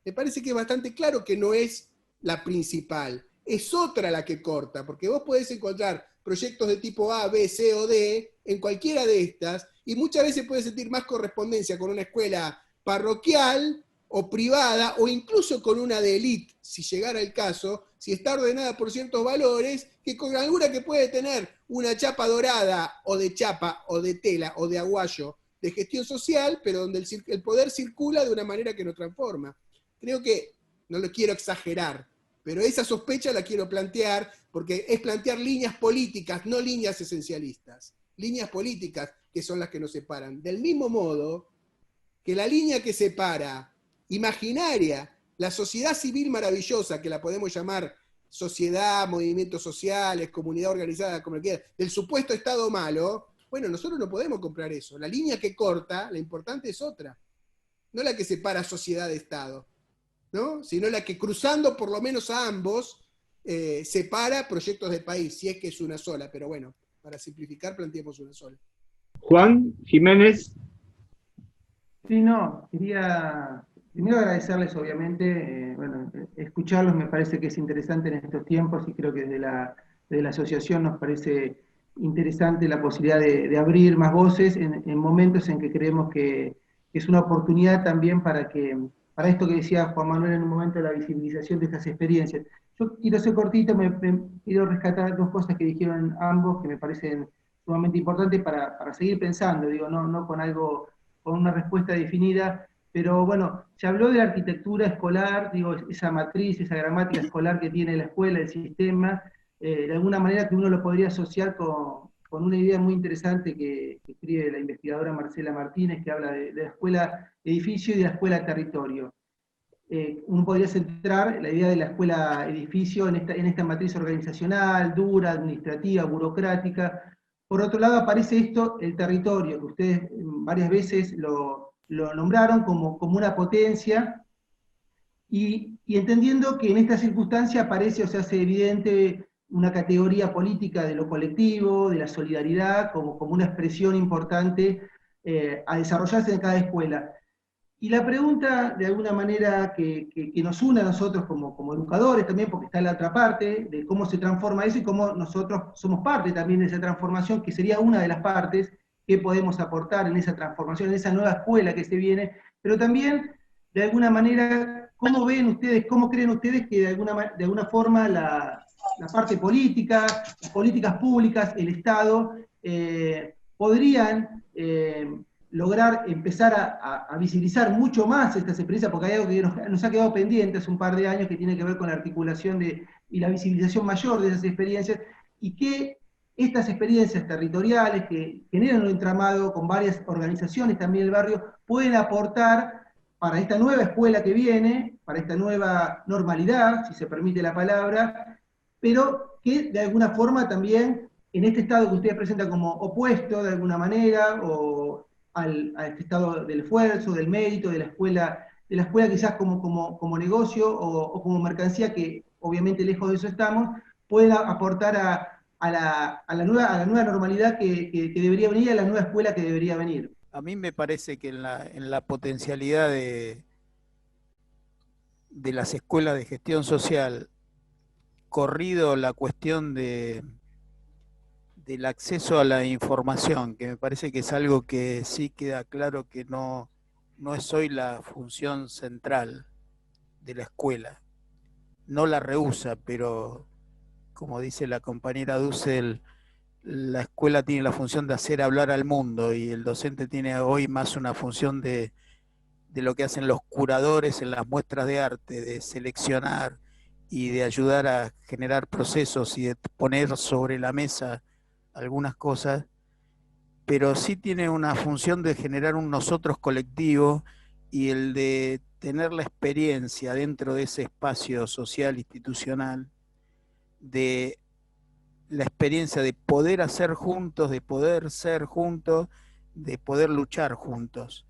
Me parece que es bastante claro que no es la principal, es otra la que corta, porque vos podés encontrar proyectos de tipo A, B, C o D en cualquiera de estas, y muchas veces puedes sentir más correspondencia con una escuela parroquial o privada, o incluso con una de élite, si llegara el caso, si está ordenada por ciertos valores, que con alguna que puede tener una chapa dorada, o de chapa, o de tela, o de aguayo, de gestión social, pero donde el poder circula de una manera que no transforma. Creo que, no lo quiero exagerar, pero esa sospecha la quiero plantear, porque es plantear líneas políticas, no líneas esencialistas. Líneas políticas que son las que nos separan. Del mismo modo que la línea que separa imaginaria, la sociedad civil maravillosa, que la podemos llamar sociedad, movimientos sociales, comunidad organizada, como quieran, del supuesto Estado malo, bueno, nosotros no podemos comprar eso. La línea que corta, la importante es otra, no la que separa sociedad de Estado, ¿no? Sino la que cruzando por lo menos a ambos separa proyectos de país, si es que es una sola, pero bueno, para simplificar planteemos una sola. Juan Jiménez. Sí, no, quería primero agradecerles, obviamente, bueno, escucharlos me parece que es interesante en estos tiempos y creo que desde la asociación nos parece interesante la posibilidad de abrir más voces en momentos en que creemos que es una oportunidad también para esto que decía Juan Manuel en un momento, la visibilización de estas experiencias. Yo quiero ser cortito, quiero rescatar dos cosas que dijeron ambos que me parecen sumamente importantes para seguir pensando, digo, no con algo, con una respuesta definida, pero bueno, se habló de la arquitectura escolar, digo, esa matriz, esa gramática escolar que tiene la escuela, el sistema, de alguna manera que uno lo podría asociar con una idea muy interesante que escribe la investigadora Marcela Martínez, que habla de la escuela edificio y de la escuela territorio. Uno podría centrar la idea de la escuela edificio en esta matriz organizacional, dura, administrativa, burocrática. Por otro lado aparece esto, el territorio, que ustedes varias veces lo nombraron como una potencia, y entendiendo que en esta circunstancia aparece o se hace evidente una categoría política de lo colectivo, de la solidaridad, como una expresión importante a desarrollarse en cada escuela. Y la pregunta, de alguna manera, que nos une a nosotros como educadores también, porque está la otra parte, de cómo se transforma eso y cómo nosotros somos parte también de esa transformación, que sería una de las partes que podemos aportar en esa transformación, en esa nueva escuela que se viene, pero también, de alguna manera, ¿cómo ven ustedes, cómo creen ustedes que de alguna forma la parte política, las políticas públicas, el Estado, podrían lograr empezar a visibilizar mucho más estas experiencias, porque hay algo que nos ha quedado pendiente hace un par de años que tiene que ver con la articulación y la visibilización mayor de esas experiencias, y que estas experiencias territoriales que generan un entramado con varias organizaciones también del barrio, pueden aportar para esta nueva escuela que viene, para esta nueva normalidad, si se permite la palabra, pero que de alguna forma también en este estado que ustedes presentan como opuesto de alguna manera, o a este estado del esfuerzo, del mérito, de la escuela quizás como negocio o como mercancía, que obviamente lejos de eso estamos, pueda aportar a la nueva normalidad que debería venir, a la nueva escuela que debería venir. A mí me parece que en la potencialidad de las escuelas de gestión social, corrido la cuestión del acceso a la información, que me parece que es algo que sí queda claro que no es hoy la función central de la escuela. No la rehúsa, pero como dice la compañera Dussel, la escuela tiene la función de hacer hablar al mundo, y el docente tiene hoy más una función de lo que hacen los curadores en las muestras de arte, de seleccionar y de ayudar a generar procesos y de poner sobre la mesa algunas cosas, pero sí tiene una función de generar un nosotros colectivo, y el de tener la experiencia dentro de ese espacio social institucional, de la experiencia de poder hacer juntos, de poder ser juntos, de poder luchar juntos.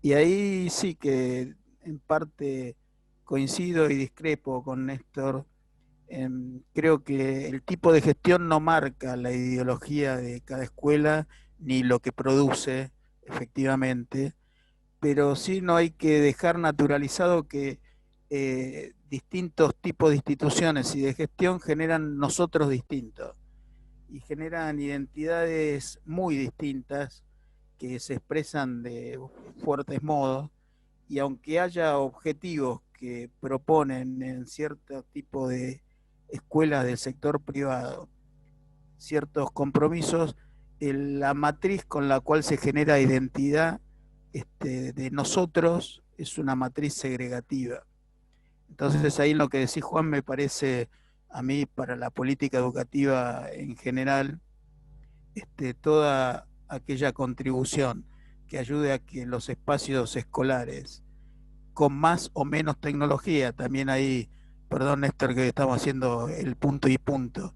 Y ahí sí que en parte coincido y discrepo con Néstor. Creo que el tipo de gestión no marca la ideología de cada escuela ni lo que produce efectivamente, pero sí no hay que dejar naturalizado que distintos tipos de instituciones y de gestión generan nosotros distintos y generan identidades muy distintas que se expresan de fuertes modos, y aunque haya objetivos que proponen en cierto tipo de escuelas del sector privado ciertos compromisos, la matriz con la cual se genera identidad de nosotros es una matriz segregativa. Entonces ahí lo que decís, Juan, me parece a mí para la política educativa en general, toda aquella contribución que ayude a que los espacios escolares con más o menos tecnología, también ahí, perdón Néstor que estamos haciendo el punto y punto,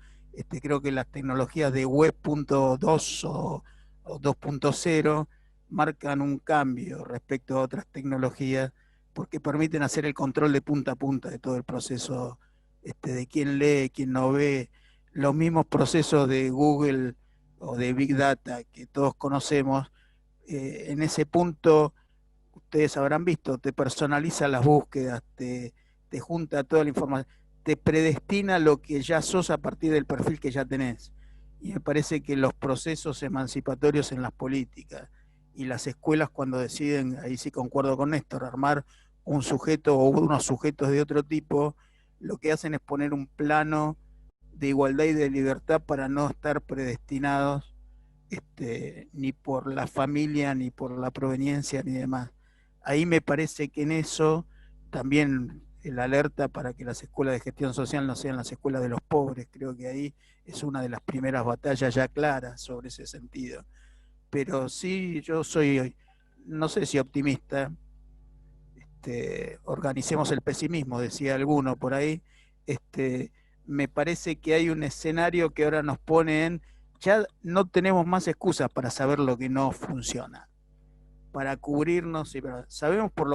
creo que las tecnologías de web.2 o 2.0 marcan un cambio respecto a otras tecnologías, porque permiten hacer el control de punta a punta de todo el proceso, de quién lee, quién no ve, los mismos procesos de Google o de Big Data que todos conocemos. En ese punto, ustedes habrán visto, te personaliza las búsquedas, te junta toda la información, te predestina lo que ya sos a partir del perfil que ya tenés. Y me parece que los procesos emancipatorios en las políticas y las escuelas, cuando deciden, ahí sí concuerdo con Néstor, armar un sujeto o unos sujetos de otro tipo, lo que hacen es poner un plano de igualdad y de libertad para no estar predestinados ni por la familia, ni por la proveniencia, ni demás. Ahí me parece que en eso también el alerta para que las escuelas de gestión social no sean las escuelas de los pobres. Creo que ahí es una de las primeras batallas ya claras sobre ese sentido. Pero sí, yo soy, no sé si optimista, organicemos el pesimismo, decía alguno por ahí. Me parece que hay un escenario que ahora nos pone en, ya no tenemos más excusas para saber lo que no funciona, para cubrirnos, sabemos por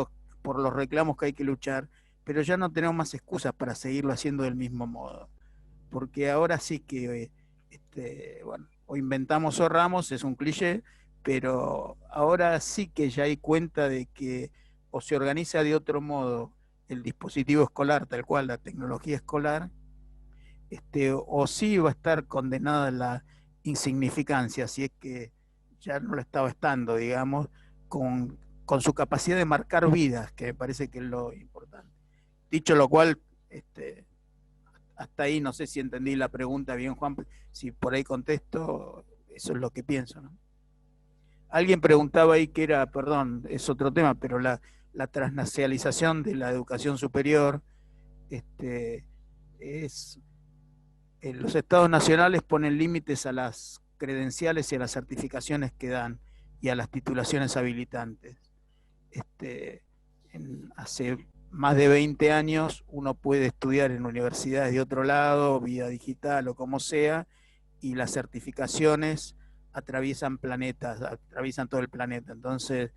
los reclamos que hay que luchar, pero ya no tenemos más excusas para seguirlo haciendo del mismo modo, porque ahora sí que, bueno, o inventamos o ahorramos, es un cliché, pero ahora sí que ya hay cuenta de que o se organiza de otro modo el dispositivo escolar, tal cual la tecnología escolar, o sí va a estar condenada a la insignificancia, si es que ya no lo estaba estando, digamos, con su capacidad de marcar vidas, que me parece que es lo importante. Dicho lo cual, hasta ahí no sé si entendí la pregunta bien, Juan, si por ahí contesto, eso es lo que pienso, ¿no? Alguien preguntaba ahí que era, perdón, es otro tema, pero la transnacionalización de la educación superior, los estados nacionales ponen límites a las credenciales y a las certificaciones que dan y a las titulaciones habilitantes. Hace más de 20 años uno puede estudiar en universidades de otro lado, vía digital o como sea, y las certificaciones atraviesan planetas, atraviesan todo el planeta. Entonces,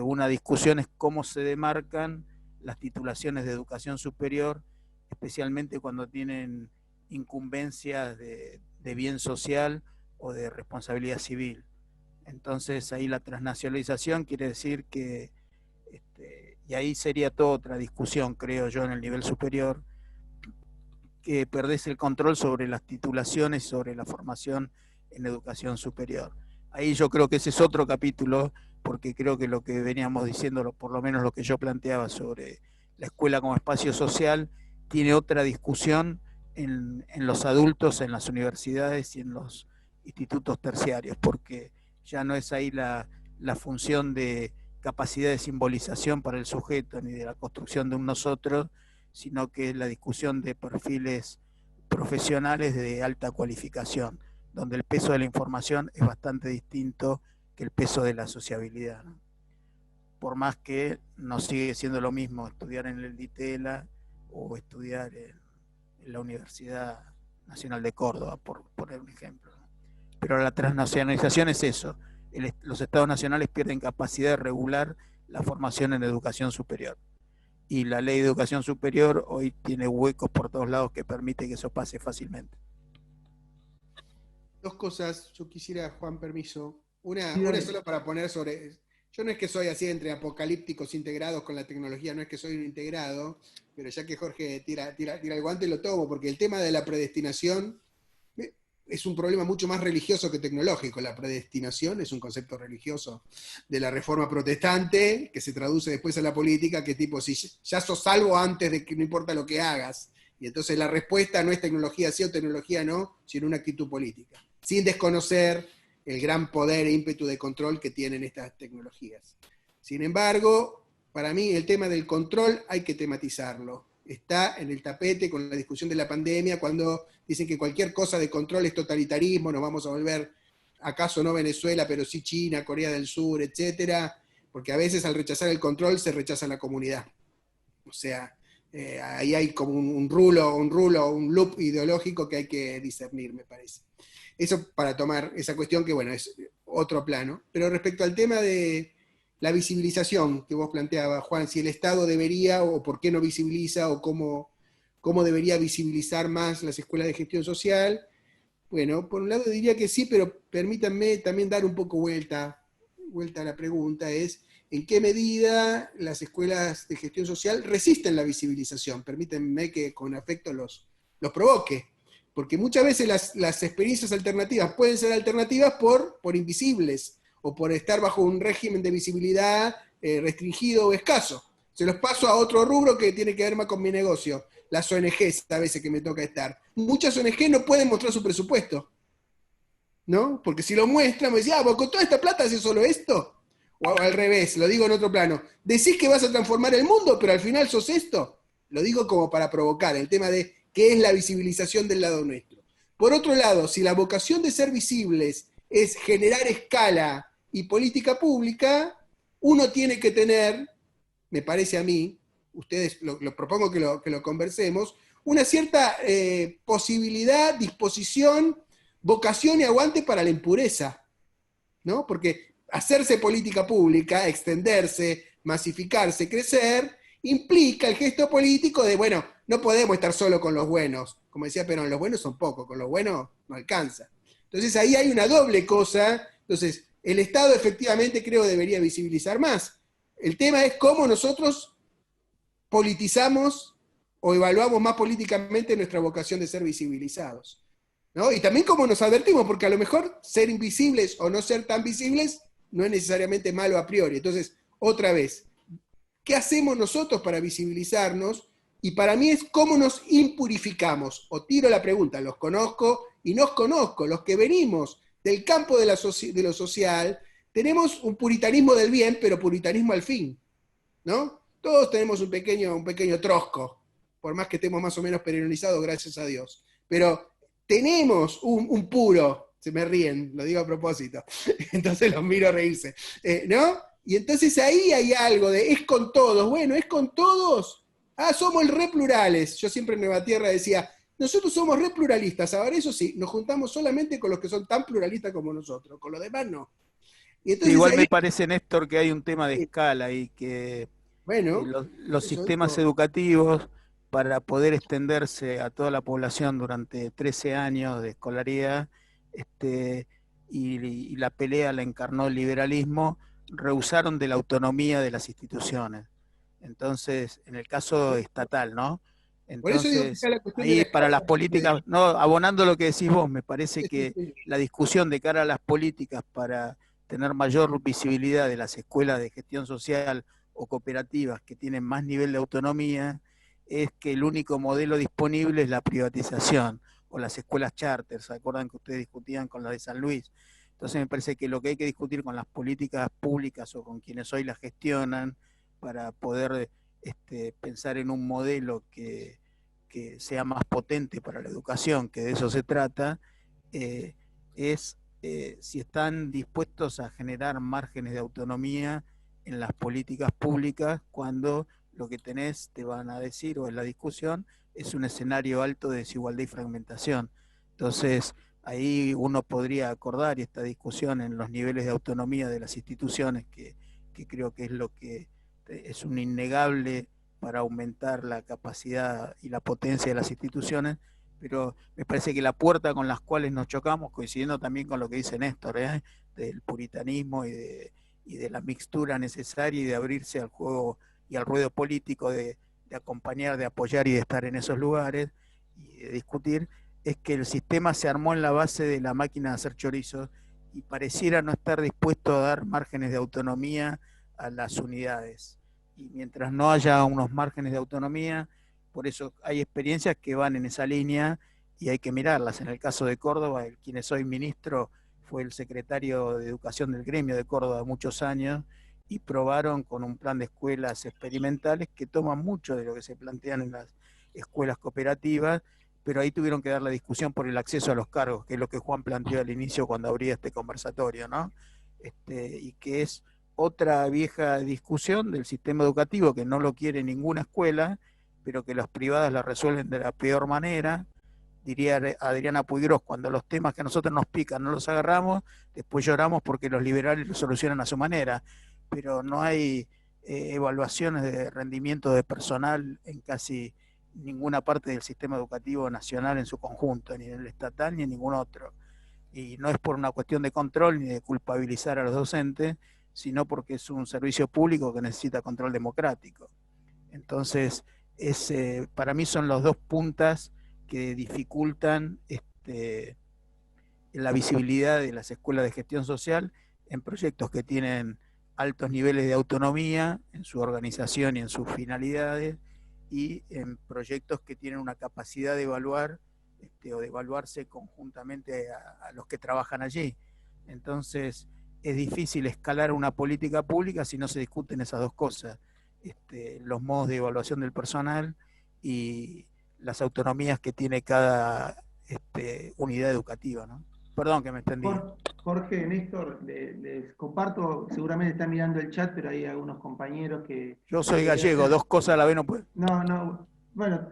una discusión es cómo se demarcan las titulaciones de educación superior, especialmente cuando tienen incumbencias de bien social o de responsabilidad civil. Entonces ahí la transnacionalización quiere decir que, y ahí sería toda otra discusión, creo yo, en el nivel superior, que perdés el control sobre las titulaciones, sobre la formación en educación superior. Ahí yo creo que ese es otro capítulo, porque creo que lo que veníamos diciendo, por lo menos lo que yo planteaba sobre la escuela como espacio social, tiene otra discusión en los adultos, en las universidades y en los institutos terciarios, porque ya no es ahí la función de capacidad de simbolización para el sujeto ni de la construcción de un nosotros, sino que es la discusión de perfiles profesionales de alta cualificación, donde el peso de la información es bastante distinto que el peso de la sociabilidad, ¿no? Por más que no sigue siendo lo mismo estudiar en el DITELA o estudiar en la Universidad Nacional de Córdoba, por poner un ejemplo, ¿no? Pero la transnacionalización es eso. Los estados nacionales pierden capacidad de regular la formación en educación superior. Y la ley de educación superior hoy tiene huecos por todos lados que permite que eso pase fácilmente. Dos cosas, yo quisiera, Juan, permiso. Una solo para poner sobre... Yo no es que soy así entre apocalípticos integrados con la tecnología, no es que soy un integrado, pero ya que Jorge tira el guante, lo tomo, porque el tema de la predestinación es un problema mucho más religioso que tecnológico. La predestinación es un concepto religioso de la Reforma Protestante, que se traduce después a la política, que tipo, si ya sos salvo antes de que no importa lo que hagas. Y entonces la respuesta no es tecnología sí o tecnología no, sino una actitud política, sin desconocer el gran poder e ímpetu de control que tienen estas tecnologías. Sin embargo, para mí el tema del control hay que tematizarlo. Está en el tapete con la discusión de la pandemia, cuando dicen que cualquier cosa de control es totalitarismo, nos vamos a volver, acaso no Venezuela, pero sí China, Corea del Sur, etcétera, porque a veces al rechazar el control se rechaza la comunidad. O sea, ahí hay como un loop ideológico que hay que discernir, me parece. Eso para tomar esa cuestión que, bueno, es otro plano. Pero respecto al tema de la visibilización que vos planteabas, Juan, si el Estado debería, o por qué no visibiliza, o cómo debería visibilizar más las escuelas de gestión social, bueno, por un lado diría que sí, pero permítanme también dar un poco vuelta a la pregunta, es en qué medida las escuelas de gestión social resisten la visibilización. Permítanme que con afecto los provoque, porque muchas veces las experiencias alternativas pueden ser alternativas por invisibles, o por estar bajo un régimen de visibilidad restringido o escaso. Se los paso a otro rubro que tiene que ver más con mi negocio, las ONGs, a veces que me toca estar. Muchas ONG no pueden mostrar su presupuesto, ¿no? Porque si lo muestran, me dicen, vos con toda esta plata haces solo esto. O al revés, lo digo en otro plano. Decís que vas a transformar el mundo, pero al final sos esto. Lo digo como para provocar el tema de qué es la visibilización del lado nuestro. Por otro lado, si la vocación de ser visibles es generar escala y política pública, uno tiene que tener, me parece a mí, ustedes lo propongo que lo conversemos, una cierta posibilidad, disposición, vocación y aguante para la impureza, ¿no? Porque hacerse política pública, extenderse, masificarse, crecer, implica el gesto político de, bueno, no podemos estar solo con los buenos. Como decía Perón, los buenos son pocos, con los buenos no alcanza. Entonces ahí hay una doble cosa. Entonces, el Estado efectivamente creo debería visibilizar más. El tema es cómo nosotros politizamos o evaluamos más políticamente nuestra vocación de ser visibilizados, ¿no? Y también cómo nos advertimos, porque a lo mejor ser invisibles o no ser tan visibles no es necesariamente malo a priori. Entonces, otra vez, ¿qué hacemos nosotros para visibilizarnos? Y para mí es cómo nos impurificamos. O tiro la pregunta, los conozco y nos conozco, los que venimos del campo de lo social, tenemos un puritanismo del bien, pero puritanismo al fin, ¿no? Todos tenemos un pequeño trosco, por más que estemos más o menos peronizados, gracias a Dios. Pero tenemos un puro, se me ríen, lo digo a propósito, entonces los miro reírse, ¿no? Y entonces ahí hay algo de, es con todos, bueno, es con todos, somos el re plurales. Yo siempre en Nueva Tierra decía, nosotros somos re pluralistas, ahora eso sí, nos juntamos solamente con los que son tan pluralistas como nosotros, con los demás no. Y entonces, igual ahí, me parece, Néstor, que hay un tema de escala y que bueno, los sistemas educativos, para poder extenderse a toda la población durante 13 años de escolaridad, y la pelea la encarnó el liberalismo, rehusaron de la autonomía de las instituciones. Entonces, en el caso estatal, ¿no? Entonces, ahí para las políticas, no, abonando lo que decís vos, me parece que la discusión de cara a las políticas para tener mayor visibilidad de las escuelas de gestión social o cooperativas que tienen más nivel de autonomía, es que el único modelo disponible es la privatización o las escuelas charter. ¿Se acuerdan que ustedes discutían con la de San Luis? Entonces me parece que lo que hay que discutir con las políticas públicas o con quienes hoy las gestionan para poder pensar en un modelo que sea más potente para la educación, que de eso se trata, es si están dispuestos a generar márgenes de autonomía en las políticas públicas cuando lo que tenés, te van a decir, o en la discusión, es un escenario alto de desigualdad y fragmentación. Entonces, ahí uno podría acordar, y esta discusión en los niveles de autonomía de las instituciones, que creo que es lo que es un innegable para aumentar la capacidad y la potencia de las instituciones, pero me parece que la puerta con las cuales nos chocamos, coincidiendo también con lo que dice Néstor, del puritanismo y de la mixtura necesaria y de abrirse al juego y al ruedo político de acompañar, de apoyar y de estar en esos lugares y de discutir, es que el sistema se armó en la base de la máquina de hacer chorizos y pareciera no estar dispuesto a dar márgenes de autonomía a las unidades. Y mientras no haya unos márgenes de autonomía, por eso hay experiencias que van en esa línea y hay que mirarlas. En el caso de Córdoba, quien es hoy ministro fue el secretario de Educación del gremio de Córdoba muchos años, y probaron con un plan de escuelas experimentales que toman mucho de lo que se plantean en las escuelas cooperativas, pero ahí tuvieron que dar la discusión por el acceso a los cargos, que es lo que Juan planteó al inicio cuando abría este conversatorio, ¿no? Y que es otra vieja discusión del sistema educativo que no lo quiere ninguna escuela, pero que las privadas la resuelven de la peor manera. Diría Adriana Puigros, cuando los temas que a nosotros nos pican no los agarramos, después lloramos porque los liberales lo solucionan a su manera. Pero no hay evaluaciones de rendimiento de personal en casi ninguna parte del sistema educativo nacional en su conjunto, ni en el estatal ni en ningún otro. Y no es por una cuestión de control ni de culpabilizar a los docentes, sino porque es un servicio público que necesita control democrático. Entonces, para mí son las dos puntas que dificultan la visibilidad de las escuelas de gestión social en proyectos que tienen altos niveles de autonomía en su organización y en sus finalidades, y en proyectos que tienen una capacidad de evaluar o de evaluarse conjuntamente a los que trabajan allí. Entonces, es difícil escalar una política pública si no se discuten esas dos cosas, los modos de evaluación del personal y las autonomías que tiene cada unidad educativa, ¿no? Perdón que me extendí. Jorge, Néstor, les comparto, seguramente están mirando el chat, pero hay algunos compañeros que... Yo soy gallego, dos cosas a la vez no puedo. No, bueno,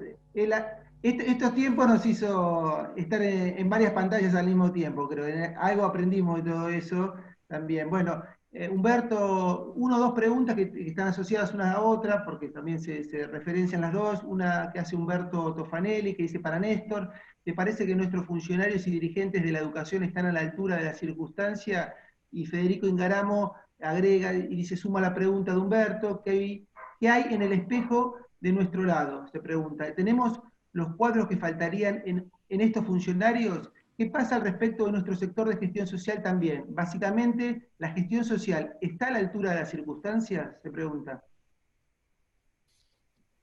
estos tiempos nos hizo estar en varias pantallas al mismo tiempo, creo. Algo aprendimos de todo eso también. Bueno, Humberto, una o dos preguntas que están asociadas una a otra, porque también se referencian las dos. Una que hace Humberto Tofanelli, que dice para Néstor: ¿te parece que nuestros funcionarios y dirigentes de la educación están a la altura de la circunstancia? Y Federico Ingaramo agrega y dice, suma la pregunta de Humberto, ¿qué hay en el espejo de nuestro lado? Se pregunta. ¿Tenemos los cuadros que faltarían en estos funcionarios? ¿Qué pasa al respecto de nuestro sector de gestión social también? Básicamente, ¿la gestión social está a la altura de las circunstancias? Se pregunta.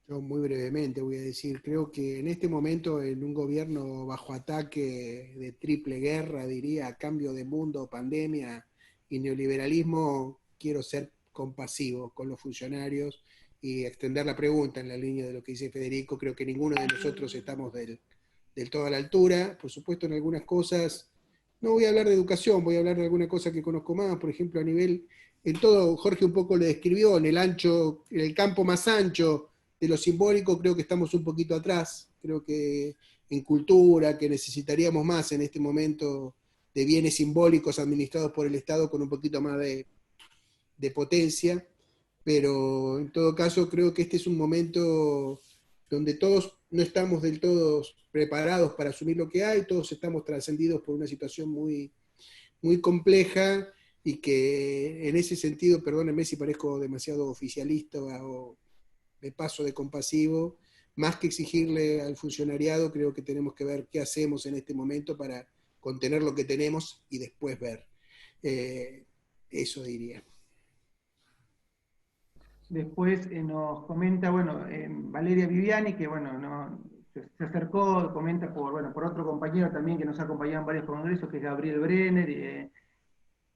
Yo muy brevemente voy a decir, creo que en este momento en un gobierno bajo ataque de triple guerra, diría, cambio de mundo, pandemia y neoliberalismo, quiero ser compasivo con los funcionarios y extender la pregunta en la línea de lo que dice Federico. Creo que ninguno de nosotros estamos del todo a la altura. Por supuesto, en algunas cosas, no voy a hablar de educación, voy a hablar de alguna cosa que conozco más, por ejemplo, a nivel, en todo, Jorge un poco le describió, en el campo más ancho de lo simbólico, creo que estamos un poquito atrás. Creo que en cultura, que necesitaríamos más en este momento de bienes simbólicos administrados por el Estado con un poquito más de potencia, pero en todo caso creo que este es un momento donde todos no estamos del todo preparados para asumir lo que hay, todos estamos trascendidos por una situación muy, muy compleja, y que en ese sentido, perdónenme si parezco demasiado oficialista o me paso de compasivo, más que exigirle al funcionariado, creo que tenemos que ver qué hacemos en este momento para contener lo que tenemos y después ver. Eso diría. Después nos comenta, bueno, Valeria Viviani, que bueno, se acercó, comenta por otro compañero también que nos ha acompañado en varios congresos, que es Gabriel Brenner,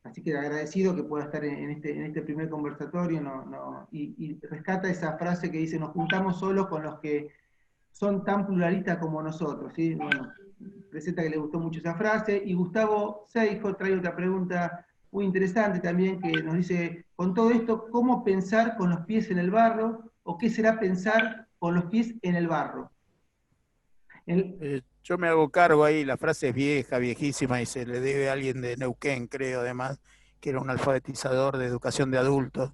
así que agradecido que pueda estar en este primer conversatorio, y rescata esa frase que dice, nos juntamos solo con los que son tan pluralistas como nosotros, ¿sí? Bueno, presenta que le gustó mucho esa frase. Y Gustavo Seijo trae otra pregunta muy interesante también, que nos dice, con todo esto, ¿cómo pensar con los pies en el barro? ¿O qué será pensar con los pies en el barro? Yo me hago cargo ahí, la frase es vieja, viejísima, y se le debe a alguien de Neuquén, creo, además, que era un alfabetizador de educación de adultos.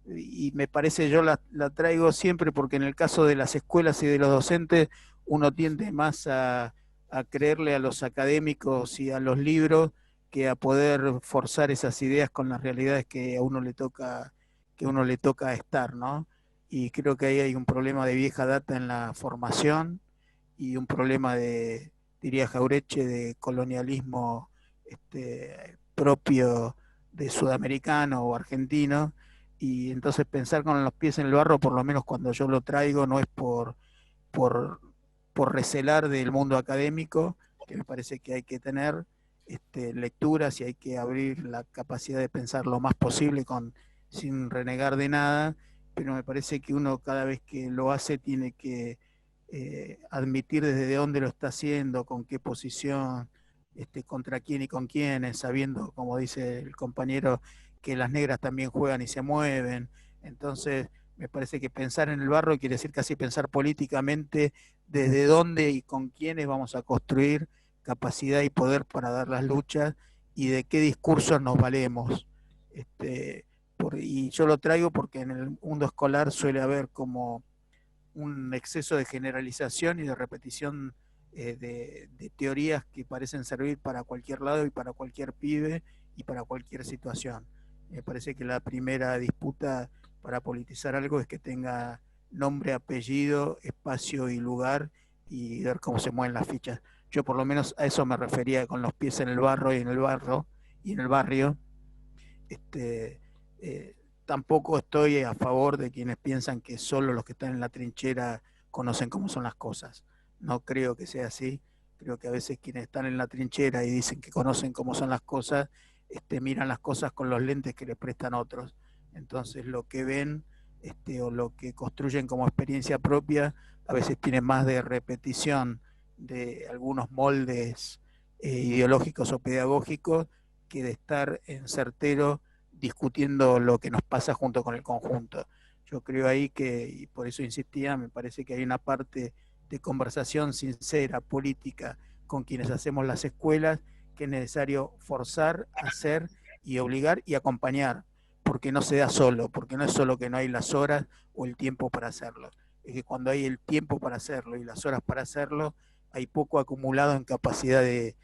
Y me parece, yo la traigo siempre porque en el caso de las escuelas y de los docentes, uno tiende más a creerle a los académicos y a los libros que a poder forzar esas ideas con las realidades que a uno le toca estar, ¿no? Y creo que ahí hay un problema de vieja data en la formación y un problema de, diría Jaureche, de colonialismo propio de sudamericano o argentino. Y entonces pensar con los pies en el barro, por lo menos cuando yo lo traigo, no es por recelar del mundo académico, que me parece que hay que tener lecturas y hay que abrir la capacidad de pensar lo más posible sin renegar de nada, pero me parece que uno cada vez que lo hace tiene que admitir desde dónde lo está haciendo, con qué posición, contra quién y con quiénes, sabiendo, como dice el compañero, que las negras también juegan y se mueven. Entonces, me parece que pensar en el barro quiere decir casi pensar políticamente desde dónde y con quiénes vamos a construir capacidad y poder para dar las luchas y de qué discursos nos valemos. Y yo lo traigo porque en el mundo escolar suele haber como un exceso de generalización y de repetición de teorías que parecen servir para cualquier lado y para cualquier pibe y para cualquier situación. Me parece que la primera disputa para politizar algo es que tenga nombre, apellido, espacio y lugar, y ver cómo se mueven las fichas. Yo por lo menos a eso me refería con los pies en el barro y en el barrio. Tampoco estoy a favor de quienes piensan que solo los que están en la trinchera conocen cómo son las cosas. No creo que sea así. Creo que a veces quienes están en la trinchera y dicen que conocen cómo son las cosas, miran las cosas con los lentes que les prestan otros. Entonces lo que ven o lo que construyen como experiencia propia, a veces tiene más de repetición de algunos moldes ideológicos o pedagógicos que de estar en certero discutiendo lo que nos pasa junto con el conjunto. Yo creo ahí que, y por eso insistía, me parece que hay una parte de conversación sincera, política, con quienes hacemos las escuelas, que es necesario forzar, hacer y obligar y acompañar, porque no se da solo, porque no es solo que no hay las horas o el tiempo para hacerlo, es que cuando hay el tiempo para hacerlo y las horas para hacerlo, hay poco acumulado en capacidad de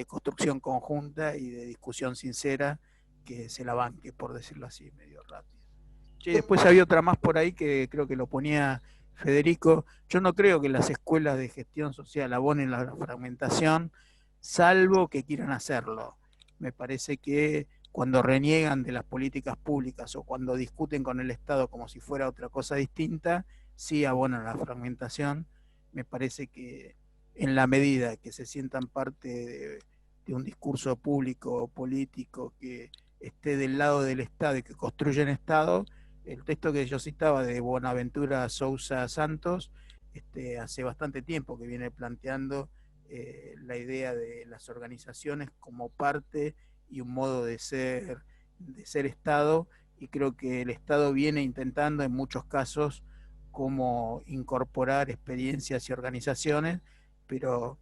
construcción conjunta y de discusión sincera que se la banque, por decirlo así, medio rápido. Y después había otra más por ahí que creo que lo ponía Federico. Yo no creo que las escuelas de gestión social abonen la fragmentación, salvo que quieran hacerlo. Me parece que cuando reniegan de las políticas públicas o cuando discuten con el Estado como si fuera otra cosa distinta, sí abonan la fragmentación. Me parece que en la medida que se sientan parte de un discurso público o político que esté del lado del Estado y que construya un Estado, el texto que yo citaba de Bonaventura Sousa Santos, hace bastante tiempo que viene planteando la idea de las organizaciones como parte y un modo de ser Estado, y creo que el Estado viene intentando en muchos casos como incorporar experiencias y organizaciones, pero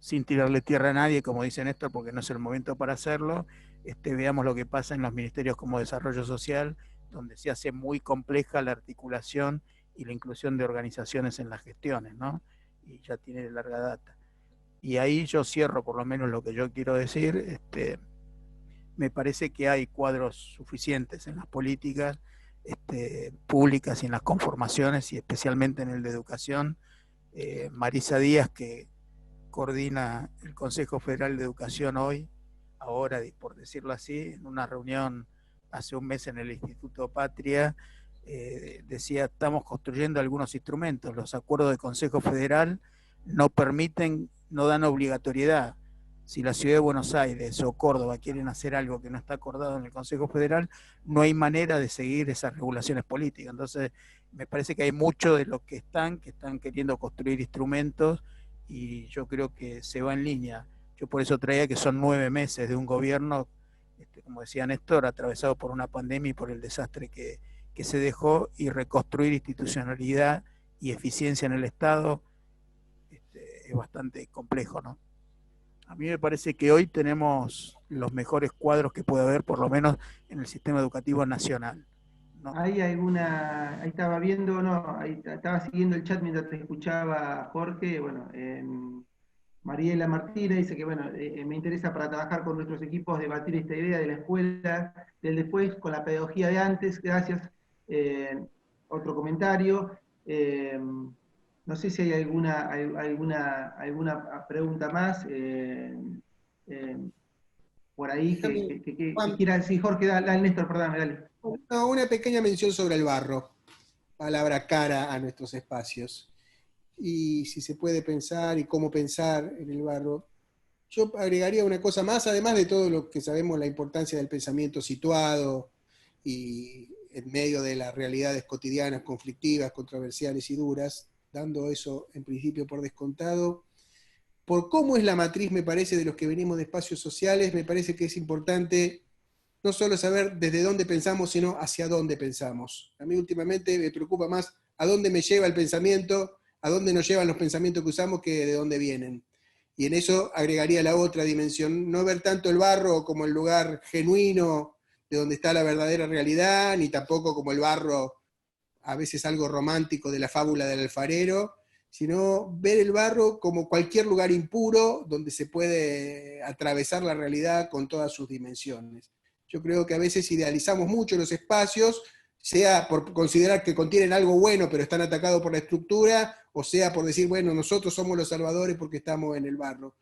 sin tirarle tierra a nadie, como dice Néstor, porque no es el momento para hacerlo. Veamos lo que pasa en los ministerios como Desarrollo Social, donde se hace muy compleja la articulación y la inclusión de organizaciones en las gestiones, ¿no? Y ya tiene larga data. Y ahí yo cierro por lo menos lo que yo quiero decir. Me parece que hay cuadros suficientes en las políticas públicas y en las conformaciones, y especialmente en el de educación. Marisa Díaz, que coordina el Consejo Federal de Educación hoy, ahora, por decirlo así, en una reunión hace un mes en el Instituto Patria, decía, estamos construyendo algunos instrumentos, los acuerdos de Consejo Federal no permiten, no dan obligatoriedad. Si la Ciudad de Buenos Aires o Córdoba quieren hacer algo que no está acordado en el Consejo Federal, no hay manera de seguir esas regulaciones políticas. Entonces, me parece que hay mucho de los que están queriendo construir instrumentos, y yo creo que se va en línea. Yo por eso traía que son 9 meses de un gobierno, como decía Néstor, atravesado por una pandemia y por el desastre que se dejó, y reconstruir institucionalidad y eficiencia en el Estado es bastante complejo, ¿no? A mí me parece que hoy tenemos los mejores cuadros que puede haber, por lo menos en el sistema educativo nacional, ¿no? Ahí estaba viendo, no, ahí estaba siguiendo el chat mientras te escuchaba, Jorge. Bueno, Mariela Martínez dice que, bueno, me interesa para trabajar con nuestros equipos debatir esta idea de la escuela del después con la pedagogía de antes. Gracias. Otro comentario. No sé si hay alguna pregunta más por ahí que quiera decir. Jorge, dale, Néstor, perdóname, dale. No, una pequeña mención sobre el barro, palabra cara a nuestros espacios. Y si se puede pensar y cómo pensar en el barro. Yo agregaría una cosa más, además de todo lo que sabemos, la importancia del pensamiento situado y en medio de las realidades cotidianas, conflictivas, controversiales y duras, dando eso en principio por descontado. Por cómo es la matriz, me parece, de los que venimos de espacios sociales, me parece que es importante no solo saber desde dónde pensamos, sino hacia dónde pensamos. A mí últimamente me preocupa más a dónde me lleva el pensamiento, a dónde nos llevan los pensamientos que usamos, que de dónde vienen. Y en eso agregaría la otra dimensión, no ver tanto el barro como el lugar genuino de donde está la verdadera realidad, ni tampoco como el barro, a veces algo romántico de la fábula del alfarero, sino ver el barro como cualquier lugar impuro donde se puede atravesar la realidad con todas sus dimensiones. Yo creo que a veces idealizamos mucho los espacios, sea por considerar que contienen algo bueno pero están atacados por la estructura, o sea por decir, bueno, nosotros somos los salvadores porque estamos en el barro.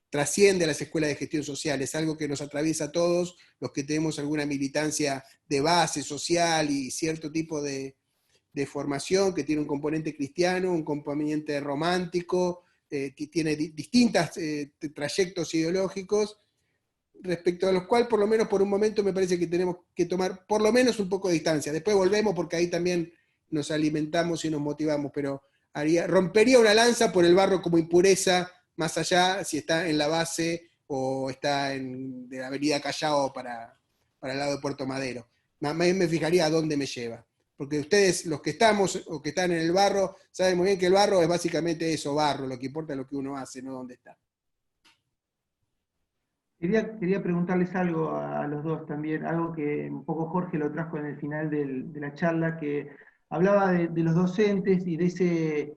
Trasciende a las escuelas de gestión social, es algo que nos atraviesa a todos los que tenemos alguna militancia de base social y cierto tipo de formación que tiene un componente cristiano, un componente romántico, que tiene distintos trayectos ideológicos, respecto a los cuales, por lo menos por un momento, me parece que tenemos que tomar por lo menos un poco de distancia. Después volvemos porque ahí también nos alimentamos y nos motivamos, pero rompería una lanza por el barro como impureza, más allá si está en la base o está de la avenida Callao para el lado de Puerto Madero. Me fijaría a dónde me lleva. Porque ustedes, los que estamos o que están en el barro, saben muy bien que el barro es básicamente eso, barro, lo que importa es lo que uno hace, no dónde está. Quería preguntarles algo a los dos también, algo que un poco Jorge lo trajo en el final de la charla, que hablaba de los docentes y de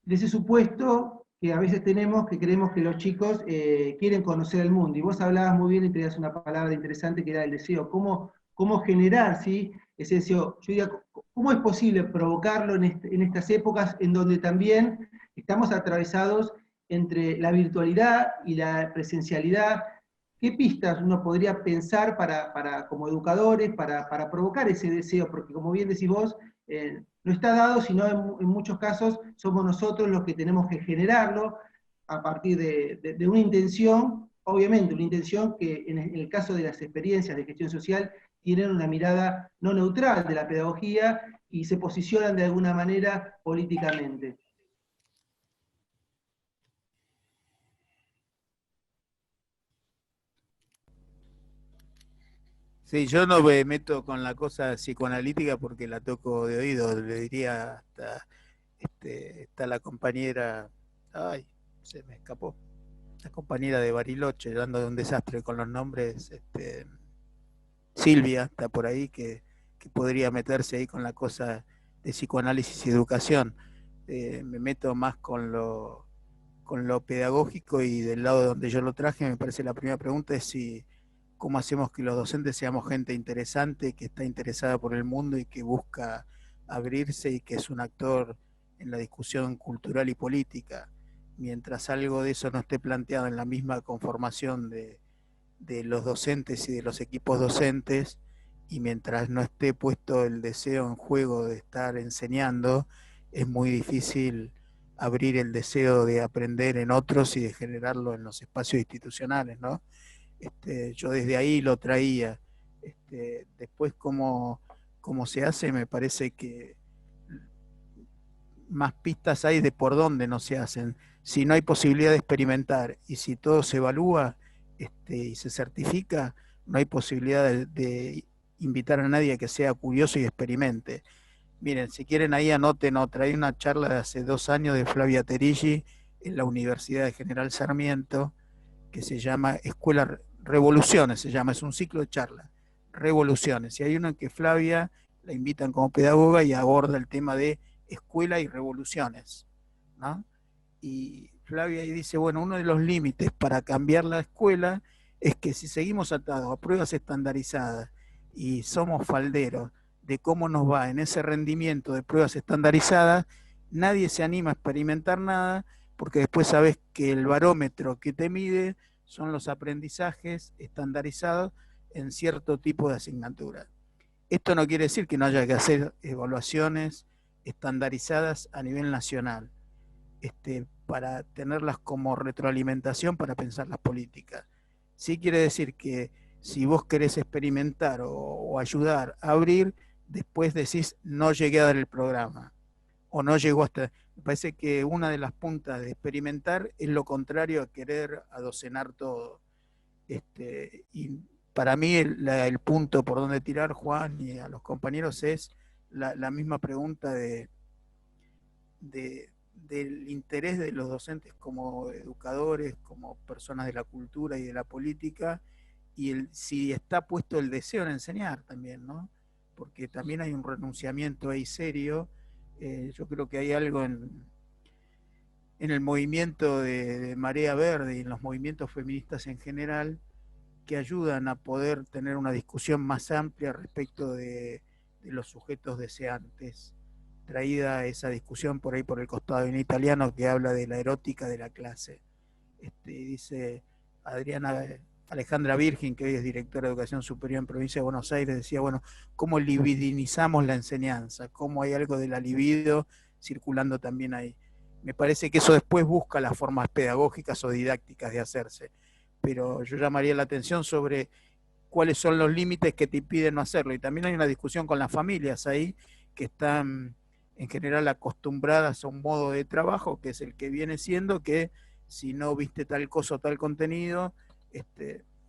ese supuesto que a veces tenemos, que creemos que los chicos quieren conocer el mundo. Y vos hablabas muy bien y tenías una palabra interesante que era el deseo. ¿Cómo generar, ¿sí?, ese deseo? Yo diría, ¿cómo es posible provocarlo en estas épocas en donde también estamos atravesados entre la virtualidad y la presencialidad? ¿Qué pistas uno podría pensar como educadores para provocar ese deseo? Porque como bien decís vos, no está dado, sino en muchos casos somos nosotros los que tenemos que generarlo a partir de una intención, obviamente una intención que en el caso de las experiencias de gestión social tienen una mirada no neutral de la pedagogía y se posicionan de alguna manera políticamente. Sí, yo no me meto con la cosa psicoanalítica porque la toco de oído, le diría hasta está la compañera, ay, se me escapó, la compañera de Bariloche, dando de un desastre con los nombres, Silvia está por ahí, que podría meterse ahí con la cosa de psicoanálisis y educación. Me meto más con lo pedagógico, y del lado donde yo lo traje, me parece la primera pregunta es cómo hacemos que los docentes seamos gente interesante, que está interesada por el mundo y que busca abrirse y que es un actor en la discusión cultural y política. Mientras algo de eso no esté planteado en la misma conformación de los docentes y de los equipos docentes, y mientras no esté puesto el deseo en juego de estar enseñando, es muy difícil abrir el deseo de aprender en otros y de generarlo en los espacios institucionales, ¿no? Yo desde ahí lo traía. Después cómo se hace, me parece que más pistas hay de por dónde no se hacen. Si no hay posibilidad de experimentar y si todo se evalúa y se certifica, no hay posibilidad de invitar a nadie a que sea curioso y experimente. Miren, si quieren ahí anoten otra. Hay una charla de hace 2 años de Flavia Terigi en la Universidad de General Sarmiento que se llama Escuela Revoluciones, es un ciclo de charlas, Revoluciones. Y hay una en que Flavia la invitan como pedagoga y aborda el tema de escuela y revoluciones, ¿no? Y Flavia ahí dice, bueno, uno de los límites para cambiar la escuela es que si seguimos atados a pruebas estandarizadas y somos falderos de cómo nos va en ese rendimiento de pruebas estandarizadas, nadie se anima a experimentar nada, porque después sabes que el barómetro que te mide son los aprendizajes estandarizados en cierto tipo de asignatura. Esto no quiere decir que no haya que hacer evaluaciones estandarizadas a nivel nacional, para tenerlas como retroalimentación para pensar las políticas. Sí quiere decir que si vos querés experimentar o ayudar a abrir, después decís, no llegué a dar el programa, o no llegó hasta... Me parece que una de las puntas de experimentar es lo contrario a querer adocenar todo. Y para mí el punto por donde tirar, Juan, y a los compañeros, es la misma pregunta del interés de los docentes como educadores, como personas de la cultura y de la política, y si está puesto el deseo en enseñar también, ¿no? Porque también hay un renunciamiento ahí serio. Yo creo que hay algo en el movimiento de Marea Verde y en los movimientos feministas en general que ayudan a poder tener una discusión más amplia respecto de los sujetos deseantes, traída esa discusión por ahí por el costado de un italiano que habla de la erótica de la clase. Dice Alejandra Virgin, que hoy es directora de Educación Superior en Provincia de Buenos Aires, decía, bueno, ¿cómo libidinizamos la enseñanza? ¿Cómo hay algo de la libido circulando también ahí? Me parece que eso después busca las formas pedagógicas o didácticas de hacerse, pero yo llamaría la atención sobre cuáles son los límites que te impiden no hacerlo. Y también hay una discusión con las familias ahí que están en general acostumbradas a un modo de trabajo, que es el que viene siendo que si no viste tal cosa o tal contenido,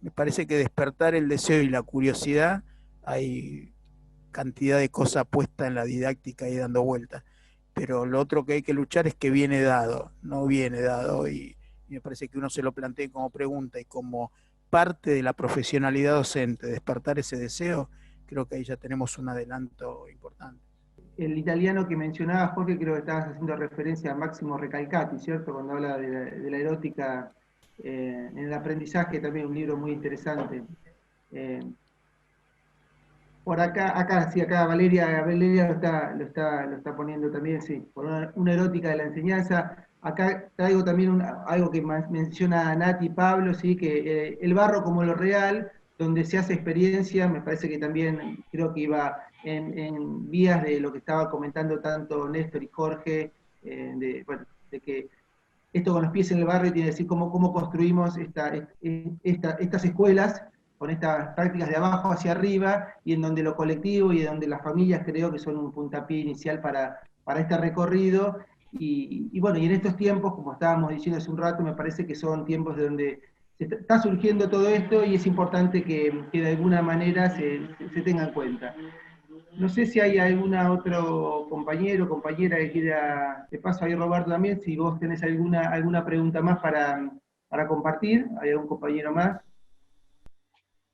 me parece que despertar el deseo y la curiosidad, hay cantidad de cosas puestas en la didáctica y dando vueltas. Pero lo otro que hay que luchar es que viene dado, no viene dado, y me parece que uno se lo plantee como pregunta y como parte de la profesionalidad docente, despertar ese deseo, creo que ahí ya tenemos un adelanto importante. El italiano que mencionaba, Jorge, creo que estabas haciendo referencia a Máximo Recalcati, ¿cierto? Cuando habla de la erótica en el aprendizaje, también un libro muy interesante. Por acá Valeria lo está poniendo también, sí, por una erótica de la enseñanza. Acá traigo también algo que menciona Nati y Pablo, sí, que el barro como lo real, donde se hace experiencia, me parece que también creo que iba en vías de lo que estaba comentando tanto Néstor y Jorge, de que esto con los pies en el barrio tiene que decir cómo construimos estas escuelas con estas prácticas de abajo hacia arriba, y en donde lo colectivo y en donde las familias creo que son un puntapié inicial para este recorrido. Y bueno, y en estos tiempos, como estábamos diciendo hace un rato, me parece que son tiempos de donde está surgiendo todo esto y es importante que de alguna manera se tenga en cuenta. No sé si hay alguna otro compañero o compañera que quiera, te paso ahí Roberto también, si vos tenés alguna pregunta más para compartir, ¿hay algún compañero más?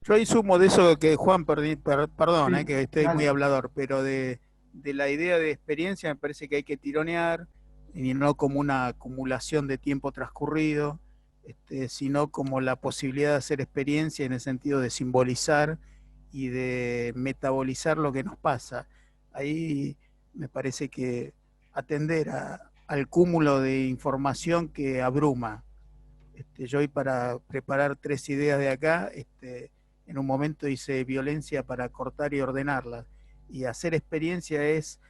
Yo ahí sumo de eso que Juan, perdón, Sí, que estoy muy dale. hablador, pero de la idea de experiencia me parece que hay que tironear, y no como una acumulación de tiempo transcurrido, sino como la posibilidad de hacer experiencia en el sentido de simbolizar y de metabolizar lo que nos pasa. Ahí me parece que atender al cúmulo de información que abruma. Yo hoy, para preparar 3 ideas de acá, en un momento hice violencia para cortar y ordenarlas. Y hacer experiencia es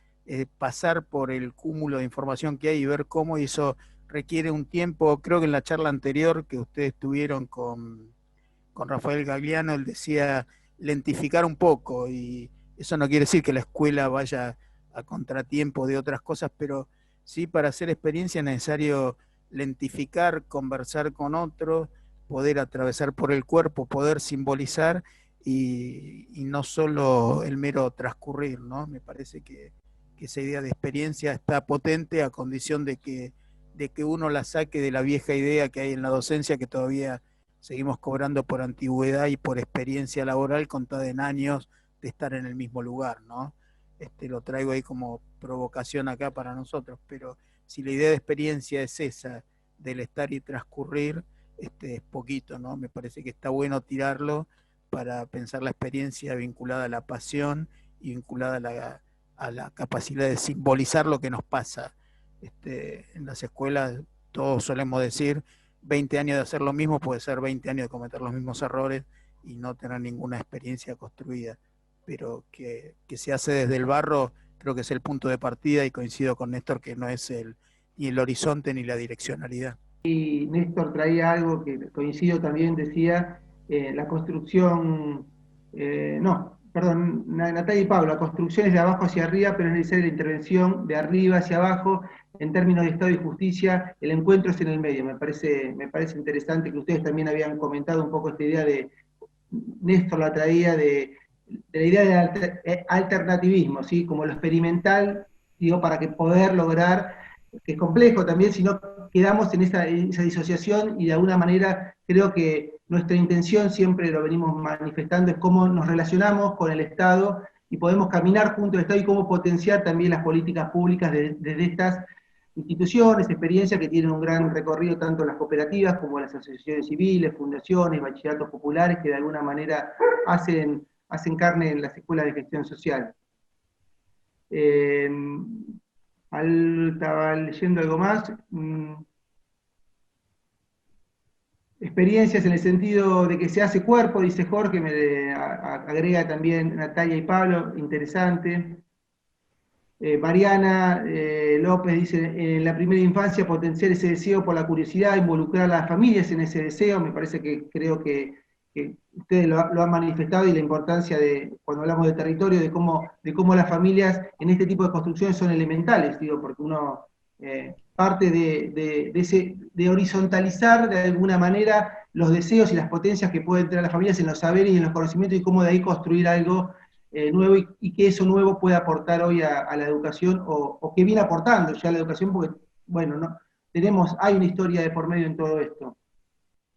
pasar por el cúmulo de información que hay y ver cómo, y eso requiere un tiempo. Creo que en la charla anterior que ustedes tuvieron con Rafael Gagliano, él decía lentificar un poco, y eso no quiere decir que la escuela vaya a contratiempo de otras cosas, pero sí, para hacer experiencia es necesario lentificar, conversar con otros, poder atravesar por el cuerpo, poder simbolizar, y no solo el mero transcurrir, ¿no? Me parece que esa idea de experiencia está potente, a condición de que uno la saque de la vieja idea que hay en la docencia, que todavía seguimos cobrando por antigüedad y por experiencia laboral contada en años de estar en el mismo lugar, ¿no? Lo traigo ahí como provocación acá para nosotros, pero si la idea de experiencia es esa, del estar y transcurrir, es poquito, ¿no? Me parece que está bueno tirarlo para pensar la experiencia vinculada a la pasión y vinculada a la capacidad de simbolizar lo que nos pasa. En las escuelas todos solemos decir 20 años de hacer lo mismo, puede ser 20 años de cometer los mismos errores y no tener ninguna experiencia construida, pero que se hace desde el barro, creo que es el punto de partida, y coincido con Néstor que no es ni el horizonte ni la direccionalidad. Y Néstor traía algo que coincido también, decía, la construcción, Natalia y Pablo, la construcción es de abajo hacia arriba, pero es necesaria la intervención de arriba hacia abajo. En términos de Estado y justicia, el encuentro es en el medio. Me parece interesante que ustedes también habían comentado un poco esta idea de, Néstor la traía de la idea de alternativismo, ¿sí? Como lo experimental, digo, para que poder lograr, que es complejo también, si no quedamos en esa disociación, y de alguna manera creo que nuestra intención, siempre lo venimos manifestando, es cómo nos relacionamos con el Estado y podemos caminar junto al Estado, y cómo potenciar también las políticas públicas desde estas instituciones, experiencias que tienen un gran recorrido tanto en las cooperativas como en las asociaciones civiles, fundaciones, bachilleratos populares, que de alguna manera hacen carne en las escuelas de gestión social. Estaba leyendo algo más. Experiencias en el sentido de que se hace cuerpo, dice Jorge, agrega también Natalia y Pablo, interesante. Mariana López dice, en la primera infancia potenciar ese deseo por la curiosidad, involucrar a las familias en ese deseo. Me parece que creo que que ustedes lo han manifestado, y la importancia de, cuando hablamos de territorio, de cómo las familias en este tipo de construcciones son elementales, digo, porque uno parte de horizontalizar de alguna manera los deseos y las potencias que pueden tener las familias en los saberes y en los conocimientos, y cómo de ahí construir algo nuevo, y que eso nuevo puede aportar hoy a la educación, o que viene aportando ya a la educación, porque, bueno, no, hay una historia de por medio en todo esto.